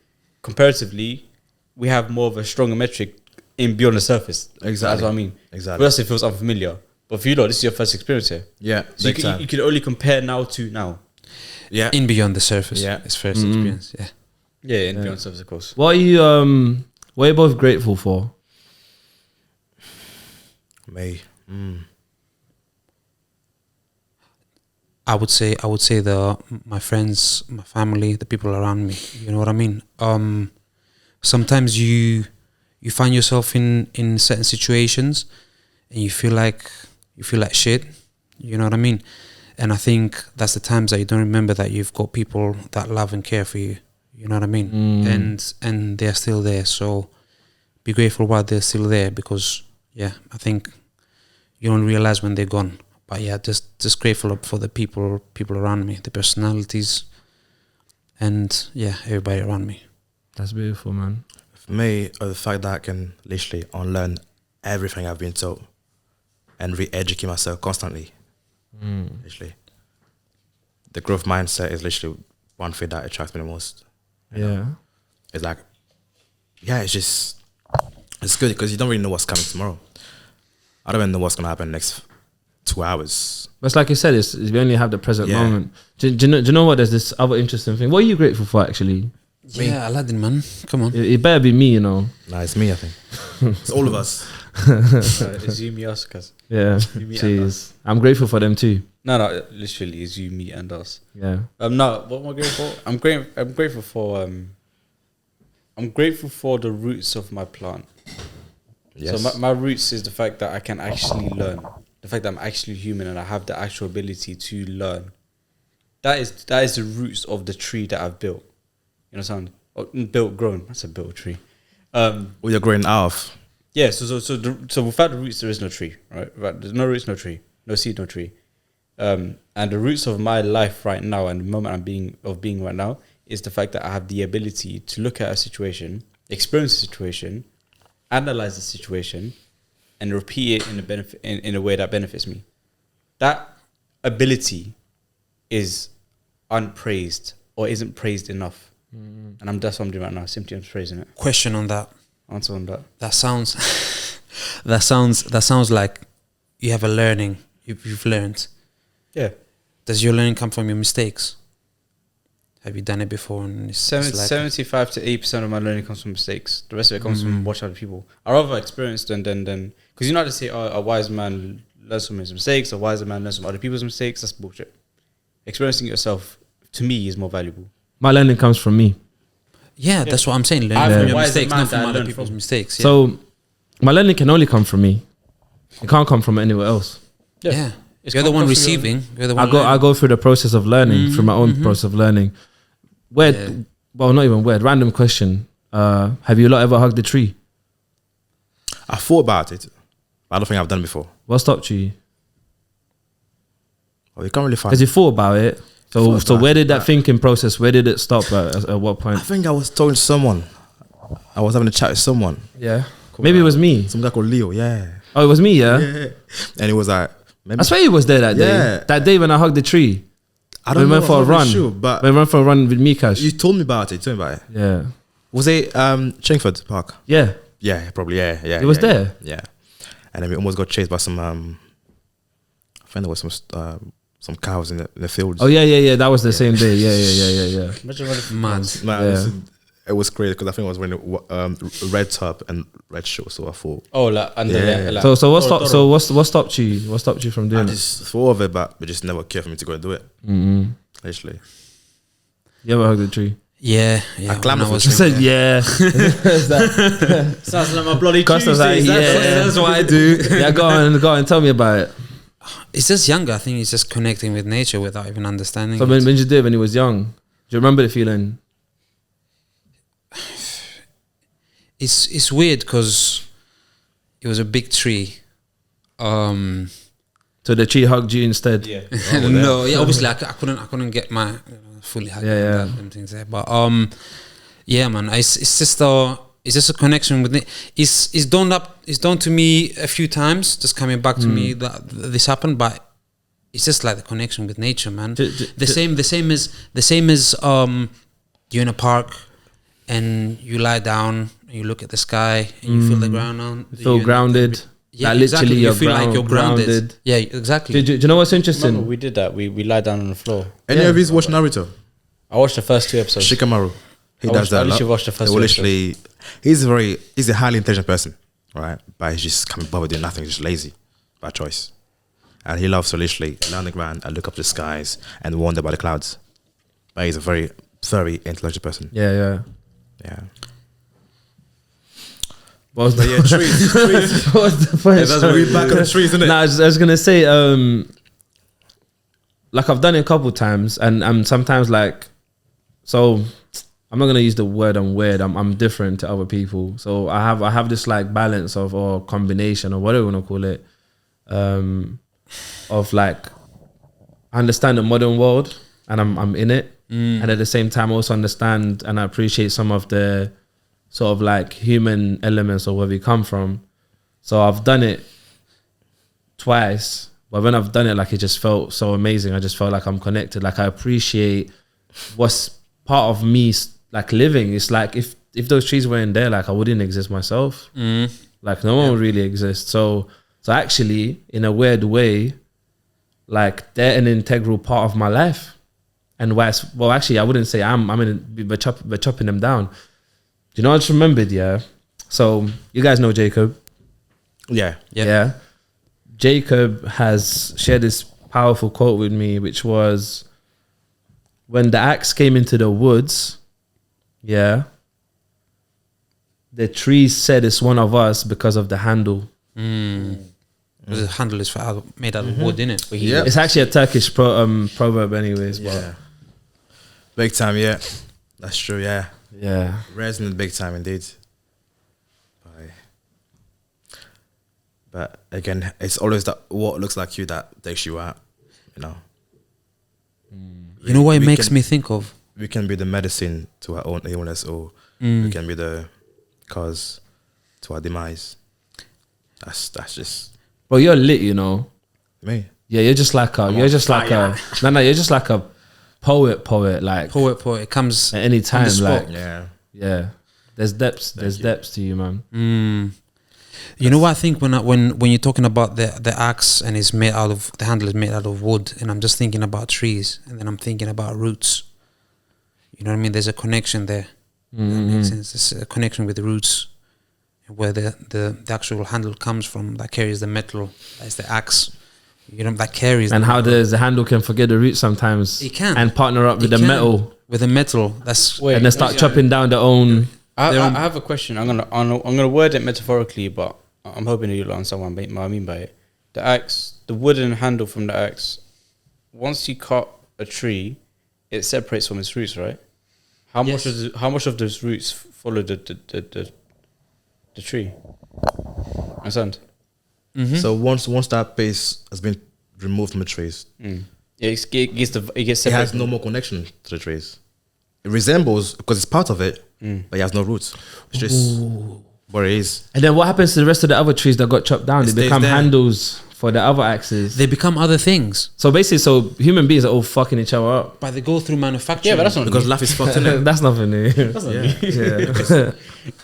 comparatively, we have more of a stronger metric in beyond the surface. Exactly. That's what I mean. Exactly. For us, it feels unfamiliar. But for you lot, this is your first experience here. Yeah. So you can only compare now to now. Yeah. In beyond the surface. Yeah. It's first experience. Yeah. Yeah, in beyond the surface, of course. What are you both grateful for? Me. I would say my friends, my family, the people around me. You know what I mean? Sometimes you find yourself in certain situations and you feel like shit. You know what I mean? And I think that's the times that you don't remember that you've got people that love and care for you. You know what I mean? And they're still there. So be grateful while they're still there, because I think you don't realize when they're gone. But just grateful for the people around me, the personalities, and everybody around me. That's beautiful, man. For me, the fact that I can literally unlearn everything I've been taught and re-educate myself constantly. Literally, the growth mindset is literally one thing that attracts me the most. You know? It's like, it's good because you don't really know what's coming tomorrow. I don't even know what's gonna happen next 2 hours. But it's like you said, it's we only have the present Yeah. moment. Do you know what? There's this other interesting thing. What are you grateful for, actually? Yeah, Aladdin, man. Come on. It better be me, you know. Nah, it's me, I think. It's all of us. It's you, me, us, cuz. Yeah, You, me, and us. jeez. I'm grateful for them too. No, literally, it's you, me, and us. Yeah. No, what am I grateful for? I'm grateful for I'm grateful for the roots of my plant. Yes. So my roots is the fact that I can actually learn. The fact that I'm actually human and I have the actual ability to learn. That is the roots of the tree that I've built. You know what I'm saying? Grown. That's a built tree. Well, you're growing out of. Yeah, so without the roots there is no tree, right? Right, there's no roots, no tree, no seed, no tree. And the roots of my life right now and the moment I'm being right now is the fact that I have the ability to look at a situation, experience a situation, analyze the situation, and repeat it in a way that benefits me. That ability is unpraised or isn't praised enough. And that's what I'm doing right now. Simply I'm praising it. Question on that. Answer on that. That sounds that sounds like you have a learning. You've learned. Yeah. Does your learning come from your mistakes? Have you done it before? And it's like 75 to 80% of my learning comes from mistakes. The rest of it comes from watching other people. I rather experience than because you know how to say a wise man learns from his mistakes, a wiser man learns from other people's mistakes. That's bullshit. Experiencing it yourself to me is more valuable. My learning comes from me. yeah, that's what I'm saying. Learn I'm from a your wiser mistakes, man not from that I other learn people's from. mistakes. Yeah. So my learning can only come from me. It can't come from anywhere else. yeah. It's You're the come one from your- receiving. You're the one. I go through the process of learning, through my own process of learning. Weird, Yeah. well, not even weird. Random question. Have you lot ever hugged a tree? I thought about it, but I don't think I've done it before. What stopped you? Well, you can't really find. Because you thought about it. So Thought about where did it, that but- thinking process? Where did it stop? At what I point? think I was talking to someone. I was having a chat with someone. Yeah, maybe it was me. Some guy called Leo. Yeah. Oh, it was me. Yeah, And he was like, maybe I swear he was there that day. Yeah. That day when I hugged the tree. I We don't know. went for a I'm not run. really sure, but We went for a run with Mikash. you told me about it. You told me about it. Yeah, Was it Chingford Park? yeah. Yeah, probably. Yeah. It was yeah, there? Yeah. And then we almost got chased by some. I think there was some cows in the fields. Oh yeah. That was the same day. Yeah. Imagine running from Mad. Man, Yeah. it was crazy because I think I was wearing a red top and red shorts, so I thought. Oh, like under Yeah. like, So what stopped? Toro. So what stopped you? What stopped you from I doing it? just thought of it, but we just never cared for me to go and do it. Mm-hmm. Literally. You ever hugged the tree? Yeah. I clammed when for was it. I said yeah. Sounds like my bloody Costa's like, Tuesdays. yeah. That's what I do. Yeah, go on, tell me about it. It's just younger. I think it's just connecting with nature without even understanding. So it. when you did it when you was young, do you remember the feeling? It's weird because it was a big tree. So the tree hugged you instead. Yeah. No, yeah, obviously I couldn't get my fully hug Yeah. them things there. But yeah, man, it's just a connection with it. It's done to me a few times, just coming back to me that this happened, but it's just like the connection with nature, man. The same as you're in a park and you lie down and you look at the sky and you feel the ground on. You feel grounded. Yeah, Like, exactly. literally You you're feel like you're grounded. grounded. Yeah, exactly. Do you know what's interesting? Remember, we did that. We lie down on the floor. Any of you watch Naruto? I watched the first 2 episodes. Shikamaru. He I does watched- that. I a lot. literally watched the first They will 2 literally, he's a highly intelligent person, right? But he's just can't bother doing nothing, just lazy by choice. And he loves to literally lay on the ground and look up to the skies and wonder about the clouds. But he's a very, very intelligent person. Yeah. Yeah. What was But yeah, trees. what was the point? We're back on the trees, isn't it? Nah, I was gonna say, like I've done it a couple times, and I'm sometimes like, so I'm not gonna use the word I'm weird. I'm different to other people, so I have this like balance of or combination or whatever you wanna call it, of like I understand the modern world and I'm in it, and at the same time I also understand and I appreciate some of the sort of like human elements of where we come from. So I've done it twice, but when I've done it, like it just felt so amazing. I just felt like I'm connected. Like I appreciate what's part of me, like living. It's like if those trees weren't there, like I wouldn't exist myself. Like no one would really exist. So actually, in a weird way, like they're an integral part of my life. And well, actually, I wouldn't say we're chopping them down. Do you know what I just remembered? Yeah. So you guys know Jacob. Yeah. Yeah. Jacob has shared this powerful quote with me, which was, when the axe came into the woods, yeah, the trees said it's one of us because of the handle. Because the handle is made out of wood, innit? Yeah. It's actually a Turkish proverb anyways. Yeah. Big time, yeah. That's true, yeah. Yeah. Resonant big time indeed. But again, it's always that what looks like you that takes you out, you know. You know what it makes me think of? We can be the medicine to our own illness, or we can be the cause to our demise. That's just Bro, you're lit, you know. me. Yeah, you're just like a you're just like a poet, like Poet. It comes at any time, spot. like Yeah. There's depths to you, man. You know what I think when you're talking about the axe and it's made out of, the handle is made out of wood, and I'm just thinking about trees, and then I'm thinking about roots. You know what I mean? There's a connection there. That makes sense. There's a connection with the roots, where the actual handle comes from, that carries the metal. That's the axe. You know, that carries. And how the handle can forget the root sometimes. It can. And partner up with the metal. With the metal. That's Wait, and then start chopping down their own. I have a question. I'm gonna word it metaphorically, but I'm hoping you'll understand what I mean by it. The axe, the wooden handle from the axe, once you cut a tree, it separates from its roots, right? How much of those roots follow the tree? Understand? So once that piece has been removed from the trees, it gets separated. it has no more connection to the trees. It resembles, because it's part of it, but it has no roots. It's just what it is. And then what happens to the rest of the other trees that got chopped down? It They stays become there. handles for the other axes. they become other things, So basically, human beings are all fucking each other up. but they go through manufacturing. Yeah, but that's not Because life is fucked, innit? That's nothing new. Yeah.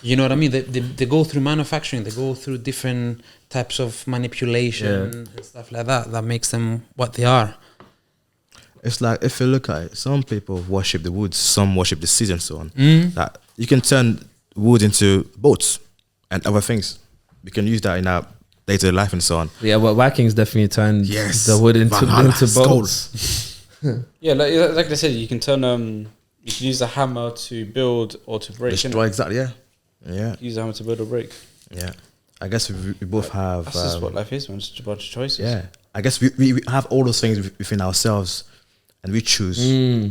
You know what I mean? They go through manufacturing. They go through different types of manipulation and stuff like that. That makes them what they are. It's like, if you look at it, some people worship the woods, some worship the seas and so on. That you can turn wood into boats and other things. We can use that in our day-to-day life and so on. Yeah, well, Vikings definitely turned Yes. the wood into Valhalla, boats. Yeah, like they said, you can turn you can use a hammer to build or to break. Destroy, exactly, yeah. Use a hammer to build or break. Yeah. I guess we both have... That's just what life is, man. It's just a bunch of choices. Yeah. I guess we have all those things within ourselves, and we choose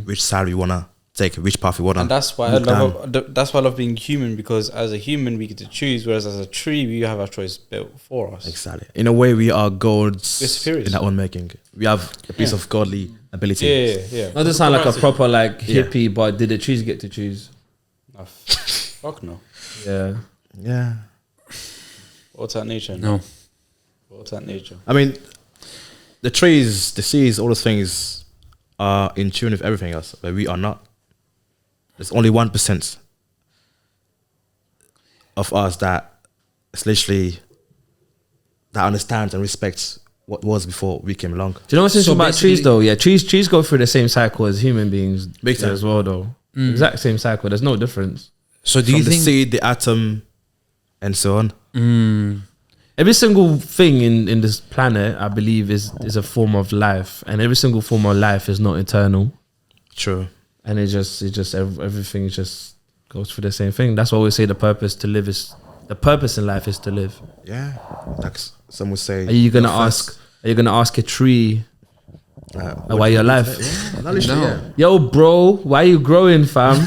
which side we want to take, which path we want to. And that's why I love being human, because as a human we get to choose, whereas as a tree we have our choice built for us. Exactly. In a way, we are gods We're superiors. in our own making. We have a piece of godly ability. Yeah. Not to sound like a proper hippie, but did the trees get to choose? Oh, fuck no. Yeah. Yeah. What's that nature? No. What's that nature? I mean, the trees, the seas, all those things are in tune with everything else, but we are not. There's only 1% of us that is literally that understands and respects what was before we came along. Do you know what's interesting about basically- trees though? Yeah, trees go through the same cycle as human beings Big time. as well though. Exact same cycle. There's no difference. So do From you the think? seed, the atom, and so on. Every single thing in this planet, I believe, is a form of life, and every single form of life is not eternal. True. And everything just goes through the same thing. That's why we say the purpose in life is to live. Yeah. Like some would say. Are you gonna ask a tree why you're alive? Yeah, not literally, No. yeah. Yo, bro, why are you growing, fam?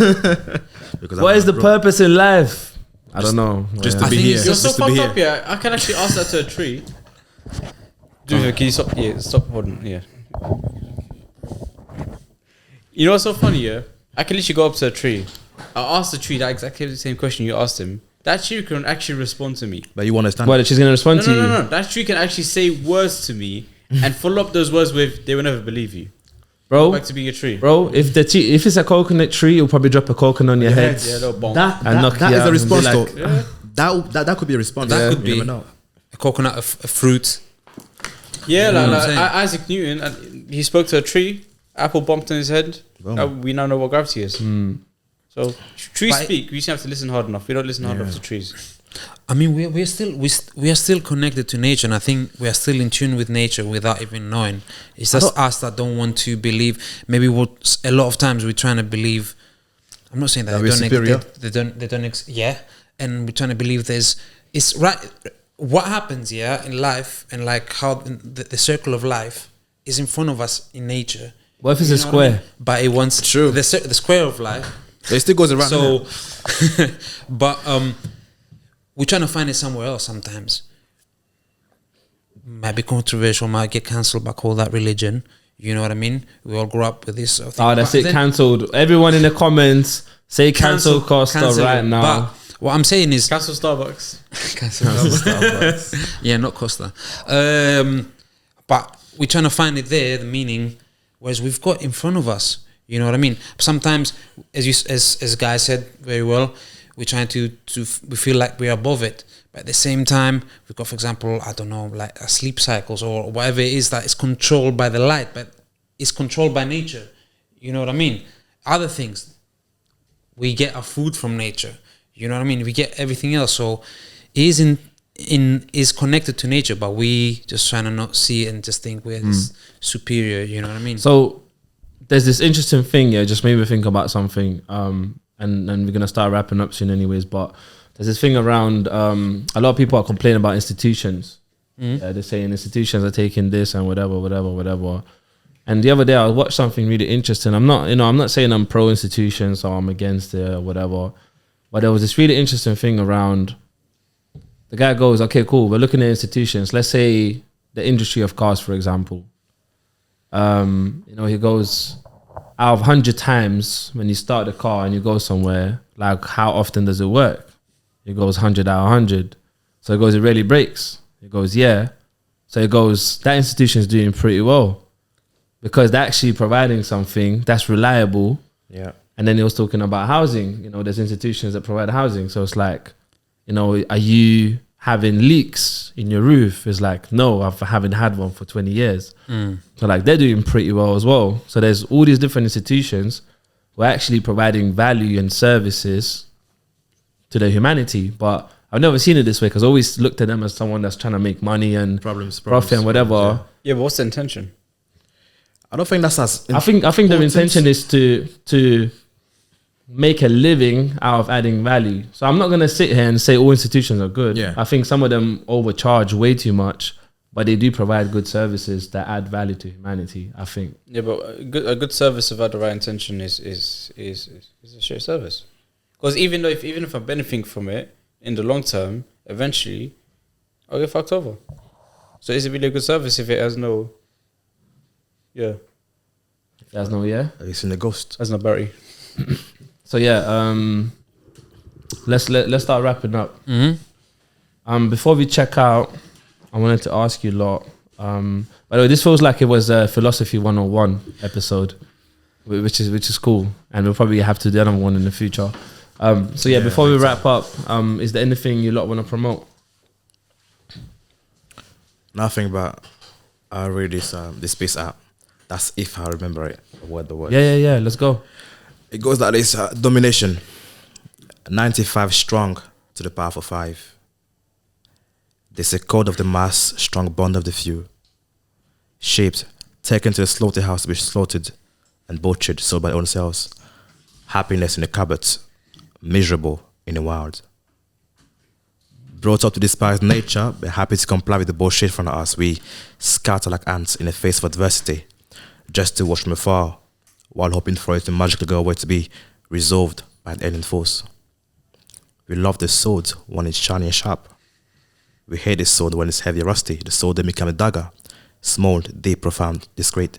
Because What I'm is the broke. purpose in life? I don't know. Just Yeah. to be think here. it's You're Just so to be fucked here. up, yeah. I can actually ask that to a tree. Dude, can you stop? Yeah, stop. Hold on. Yeah. You know what's so funny, yeah? I can literally go up to a tree. I'll ask the tree that exactly the same question you asked him. That tree can actually respond to me. But you understand? What, she's gonna respond to you? No. That tree can actually say words to me and follow up those words with, they will never believe you. Bro, Back to being a tree. bro, if it's a coconut tree, it'll probably drop a coconut on your head. Yeah, little bomb. And knock that you is out a and be response, like, though. That could be a response. That You could never be. know. A coconut, a fruit. Yeah, You know what I'm like saying? Isaac Newton, he spoke to a tree. Apple bumped in his head. We now know what gravity is. So trees But- speak. We just have to listen hard enough. We don't listen hard enough to trees. I mean, we are still connected to nature, and I think we are still in tune with nature without even knowing. It's just us that don't want to believe. Maybe what a lot of times we're trying to believe. I'm not saying that we're superior. they don't. Yeah, and we're trying to believe it's right. What happens, in life, and like how the circle of life is in front of us in nature. What if it's You a know what I mean? square? But it wants True. the square of life. It still goes around. So, but we're trying to find it somewhere else sometimes. Might be controversial, might get cancelled by call that religion. You know what I mean? We all grew up with this. Sort of thing. Oh, that's But it. then- Cancelled. Everyone in the comments say cancel Costa cancel right it. now. But what I'm saying is Cancel Starbucks. yeah, not Costa. But we're trying to find it there, the meaning, whereas we've got in front of us. You know what I mean? Sometimes, as Guy said very well, we're trying to we feel like we're above it, but at the same time, we've got, for example, I don't know, like sleep cycles or whatever it is that is controlled by the light, but it's controlled by nature. You know what I mean? Other things, we get our food from nature. You know what I mean? We get everything else, so it is connected to nature, but we just trying to not see it and just think we're this superior. You know what I mean? So there's this interesting thing, just made me think about something. And we're gonna start wrapping up soon, anyways. But there's this thing around. A lot of people are complaining about institutions. They're saying institutions are taking this and whatever. And the other day I watched something really interesting. I'm not saying I'm pro institutions or I'm against it or whatever. But there was this really interesting thing around. The guy goes, okay, cool. We're looking at institutions. Let's say the industry of cars, for example. He goes, out of 100 times when you start the car and you go somewhere, like how often does it work? It goes 100 out of 100. So it goes, it really breaks. It goes, yeah. So it goes, that institution is doing pretty well because they're actually providing something that's reliable. Yeah. And then he was talking about housing. There's institutions that provide housing. So it's like, are you having leaks in your roof? It's like, no, I haven't had one for 20 years. So like they're doing pretty well as well. So there's all these different institutions who are actually providing value and services to the humanity. But I've never seen it this way because I always looked at them as someone that's trying to make money and profit and whatever. Yeah, but what's the intention? I don't think that's as. I think their intention is to make a living out of adding value. So I'm not going to sit here and say all institutions are good. Yeah. I think some of them overcharge way too much, but they do provide good services that add value to humanity, I think. Yeah, but a good service without the right intention is a shit service. Because even if I'm benefiting from it in the long term, eventually I'll get fucked over. So is it really a good service if it has no? Yeah, There's no yeah. Have you seen the ghost? has no battery. So yeah, let's start wrapping up. Before we check out, I wanted to ask you a lot. By the way, this feels like it was a philosophy 101 episode, which is cool, and we'll probably have to do another one in the future. So yeah, before we wrap up, is there anything you lot want to promote? Nothing, but I read this Space app. That's if I remember it, word by word. Yeah. Let's go. It goes like this: domination, 95 strong to the power of 5. There's a code of the mass, strong bond of the few. Shaped, taken to the slaughterhouse to be slaughtered, and butchered, sold by their own selves. Happiness in the cupboard, miserable in the wild. Brought up to despise nature, but happy to comply with the bullshit from us. We scatter like ants in the face of adversity, just to watch from afar, while hoping for it to magically go away to be resolved by an alien force. We love the sword when it's shiny and sharp. We hate the sword when it's heavy and rusty. The sword then becomes a dagger, small, deep, profound, discreet,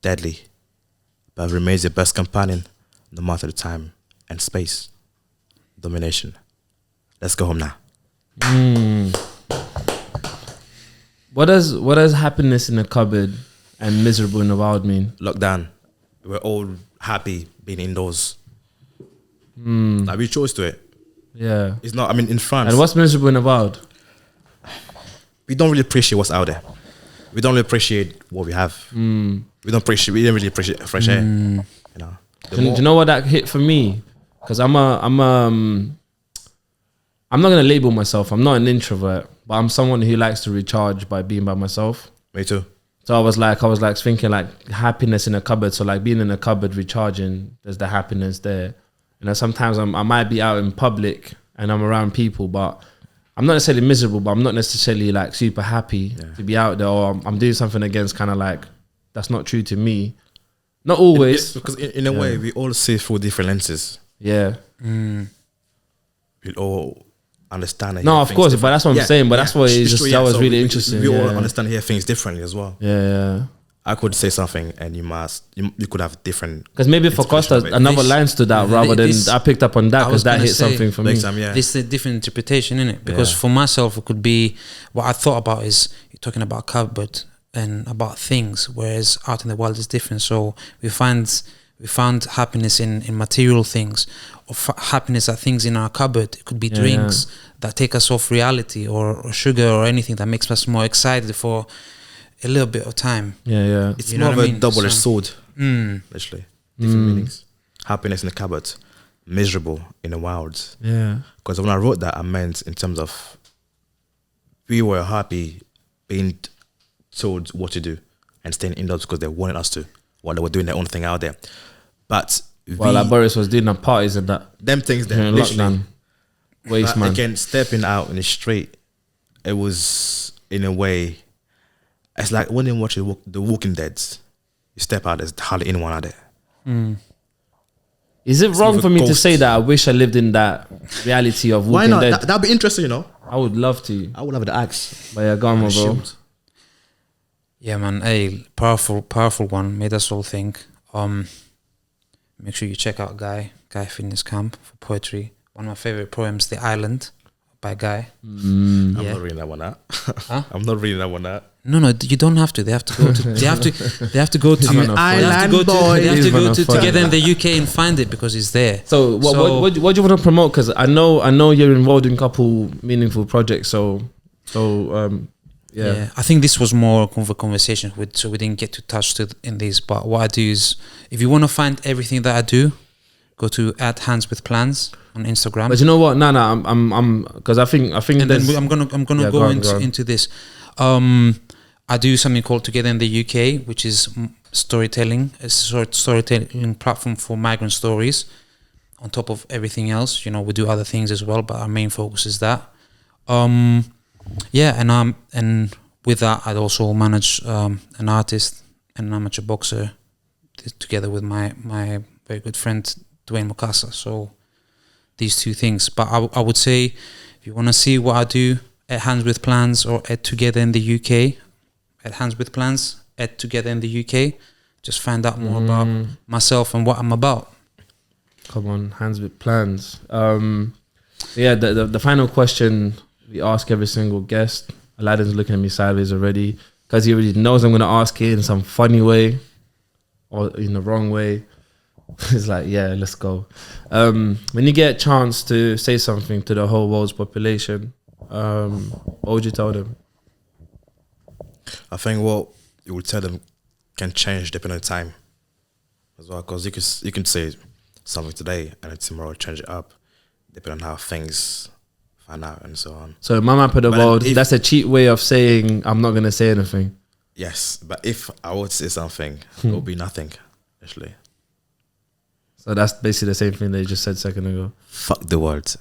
deadly, but remains your best companion no matter the time and space. Domination. Let's go home now. What does happiness in the cupboard and miserable in the wild mean? Lockdown. We're all happy being indoors. Like we chose to it. Yeah. It's not, in France, And what's miserable in the wild? we don't really appreciate what's out there. we don't really appreciate what we have. We don't really appreciate fresh air. You know. Do you know what that hit for me? Because I'm not gonna label myself. I'm not an introvert, but I'm someone who likes to recharge by being by myself. Me too. So I was like thinking like happiness in a cupboard. So like being in a cupboard recharging, there's the happiness there. You know, sometimes I might be out in public and I'm around people, but I'm not necessarily miserable, but I'm not necessarily like super happy to be out there, or I'm doing something against kind of like that's not true to me. Not always, because in a way we all see through different lenses. Yeah. We all understand. No, of course, but that's what I'm saying. But that's what it's just that was really interesting. We all understand here things differently as well. Yeah. I could say something and you could have different. Because maybe for Kosta, another line stood out rather than I picked up on that because that hit something for me. This is a different interpretation, isn't it? Because for myself, it could be what I thought about is you're talking about cupboard and about things, whereas out in the world is different. So we found happiness in material things, or happiness at things in our cupboard. It could be drinks that take us off reality, or sugar, or anything that makes us more excited for a little bit of time. It's more of a double-edged sword. Literally, different meanings. Happiness in the cupboard, miserable in the wild. Because when I wrote that, I meant in terms of we were happy being told what to do and staying indoors because they wanted us to, while they were doing their own thing out there. But like Boris was doing the parties and that, them things that lockdown, waste man. Again, stepping out in the street, it was in a way. It's like when you watch The Walking Dead, you step out, there's hardly anyone out there. Is it wrong for me to say that I wish I lived in that reality of Walking Dead? Why not? That'd be interesting, you know. I would love to. I would love the axe. But yeah, go on, bro. Yeah, man. Hey, powerful one. Made us all think. Make sure you check out Guy Fitness Camp for poetry. One of my favorite poems, The Island, by Guy. I'm not reading that one out. I'm not reading that one out. No, you don't have to. They have to go to. They have to go to Island Boy. They have to go to Together in the UK and find it because it's there. So what do you want to promote? Because I know you're involved in a couple meaningful projects. Yeah, I think this was more of a conversation so we didn't get to touch in this. But what I do is, if you want to find everything that I do, go to @handswithplans on Instagram. But you know what? No, I'm because I think. And then I'm gonna go into this. I do something called Together in the UK, which is storytelling. It's a storytelling platform for migrant stories. On top of everything else, we do other things as well, but our main focus is that. And with that, I'd also manage an artist and an amateur boxer together with my very good friend Dwayne Mukasa. So these two things. But I would say, if you want to see what I do, @handswithplans or @Together in the UK, @handswithplans, @Together in the UK, just find out more about myself and what I'm about. Come on, Hands with Plans. The final question we ask every single guest. Aladdin's looking at me sideways already because he already knows I'm going to ask it in some funny way or in the wrong way. It's like, yeah, let's go. When you get a chance to say something to the whole world's population, what would you tell them? I think what you would tell them can change depending on time as well, because you can say something today and then tomorrow change it up depending on how things find out and so on. So my map of the world, that's a cheap way of saying I'm not going to say anything. Yes, but if I would say something, it would be nothing, actually. So that's basically the same thing they just said a second ago. Fuck the world.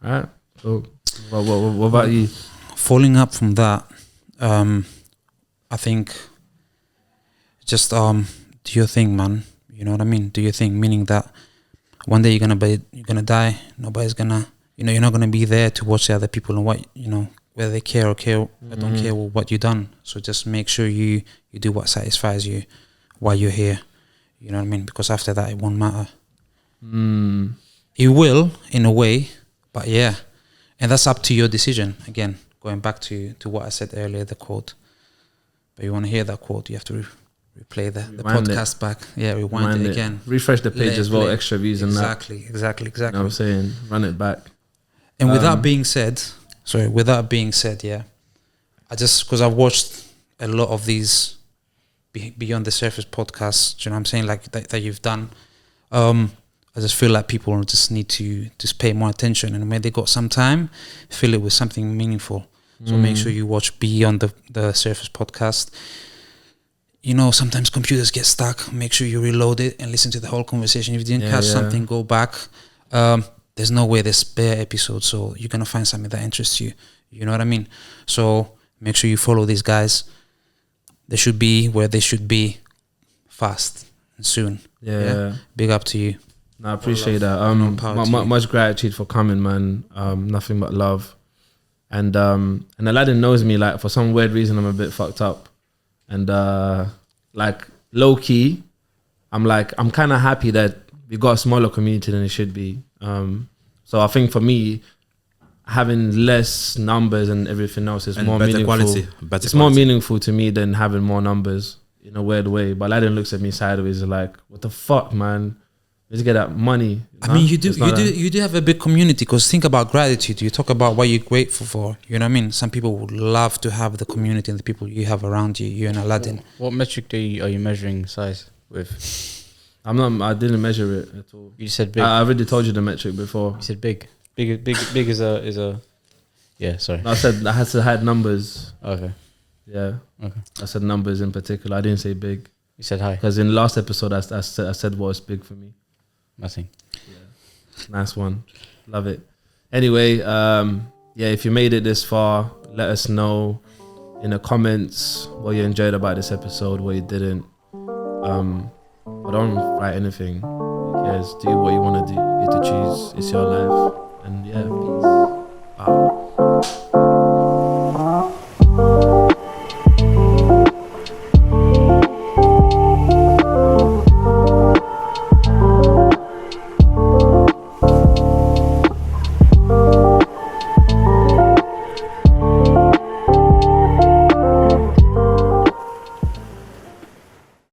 Alright. So what about you? Following up from that, I think just do your thing, man. You know what I mean? Do your thing, meaning that one day you're gonna die. Nobody's gonna, you're not gonna be there to watch the other people and what, whether they care or don't care what you've done. So just make sure you do what satisfies you while you're here. You know what I mean? Because after that, it won't matter. It will, in a way, but yeah. And that's up to your decision. Again, going back to what I said earlier, the quote. But you want to hear that quote, you have to replay the podcast back. Yeah, rewind it again. Refresh the page as well, extra views and that. Exactly. You know what I'm saying? Run it back. And with that being said, yeah, because I've watched a lot of these Beyond the Surface podcasts, do you know what I'm saying, like that you've done. I just feel like people just need to just pay more attention, and when they got some time, fill it with something meaningful. So make sure you watch Beyond the Surface podcast. You know, sometimes computers get stuck. Make sure you reload it and listen to the whole conversation. If you didn't catch something, go back. There's no way there's spare episodes, so you're gonna find something that interests you. You know what I mean? So make sure you follow these guys. They should be where they should be, fast and soon. Yeah. Big up to you. No, I appreciate that. Much gratitude for coming, man. Nothing but love. And Aladdin knows me, like, for some weird reason I'm a bit fucked up. And like low key, I'm kind of happy that we got a smaller community than it should be. So I think for me, having less numbers and everything else is more meaningful. It's more meaningful to me than having more numbers in a weird way. But Aladdin looks at me sideways like, what the fuck, man? Let's get that money. I mean, you do have a big community, because think about gratitude. You talk about what you're grateful for. You know what I mean? Some people would love to have the community and the people you have around you. You and Aladdin. What metric are you measuring size with? I didn't measure it at all. You said big. I already told you the metric before. You said big. Big is a. Yeah, sorry. No, I had numbers. Okay. Yeah. Okay. I said numbers in particular. I didn't say big. You said high. Because in the last episode, I said what was big for me. Nothing. Yeah. Nice one. Love it. Anyway, if you made it this far, let us know in the comments what you enjoyed about this episode, what you didn't. But don't write anything. Who cares? Do what you want to do. You get to choose. It's your life. And yeah, peace. Bye.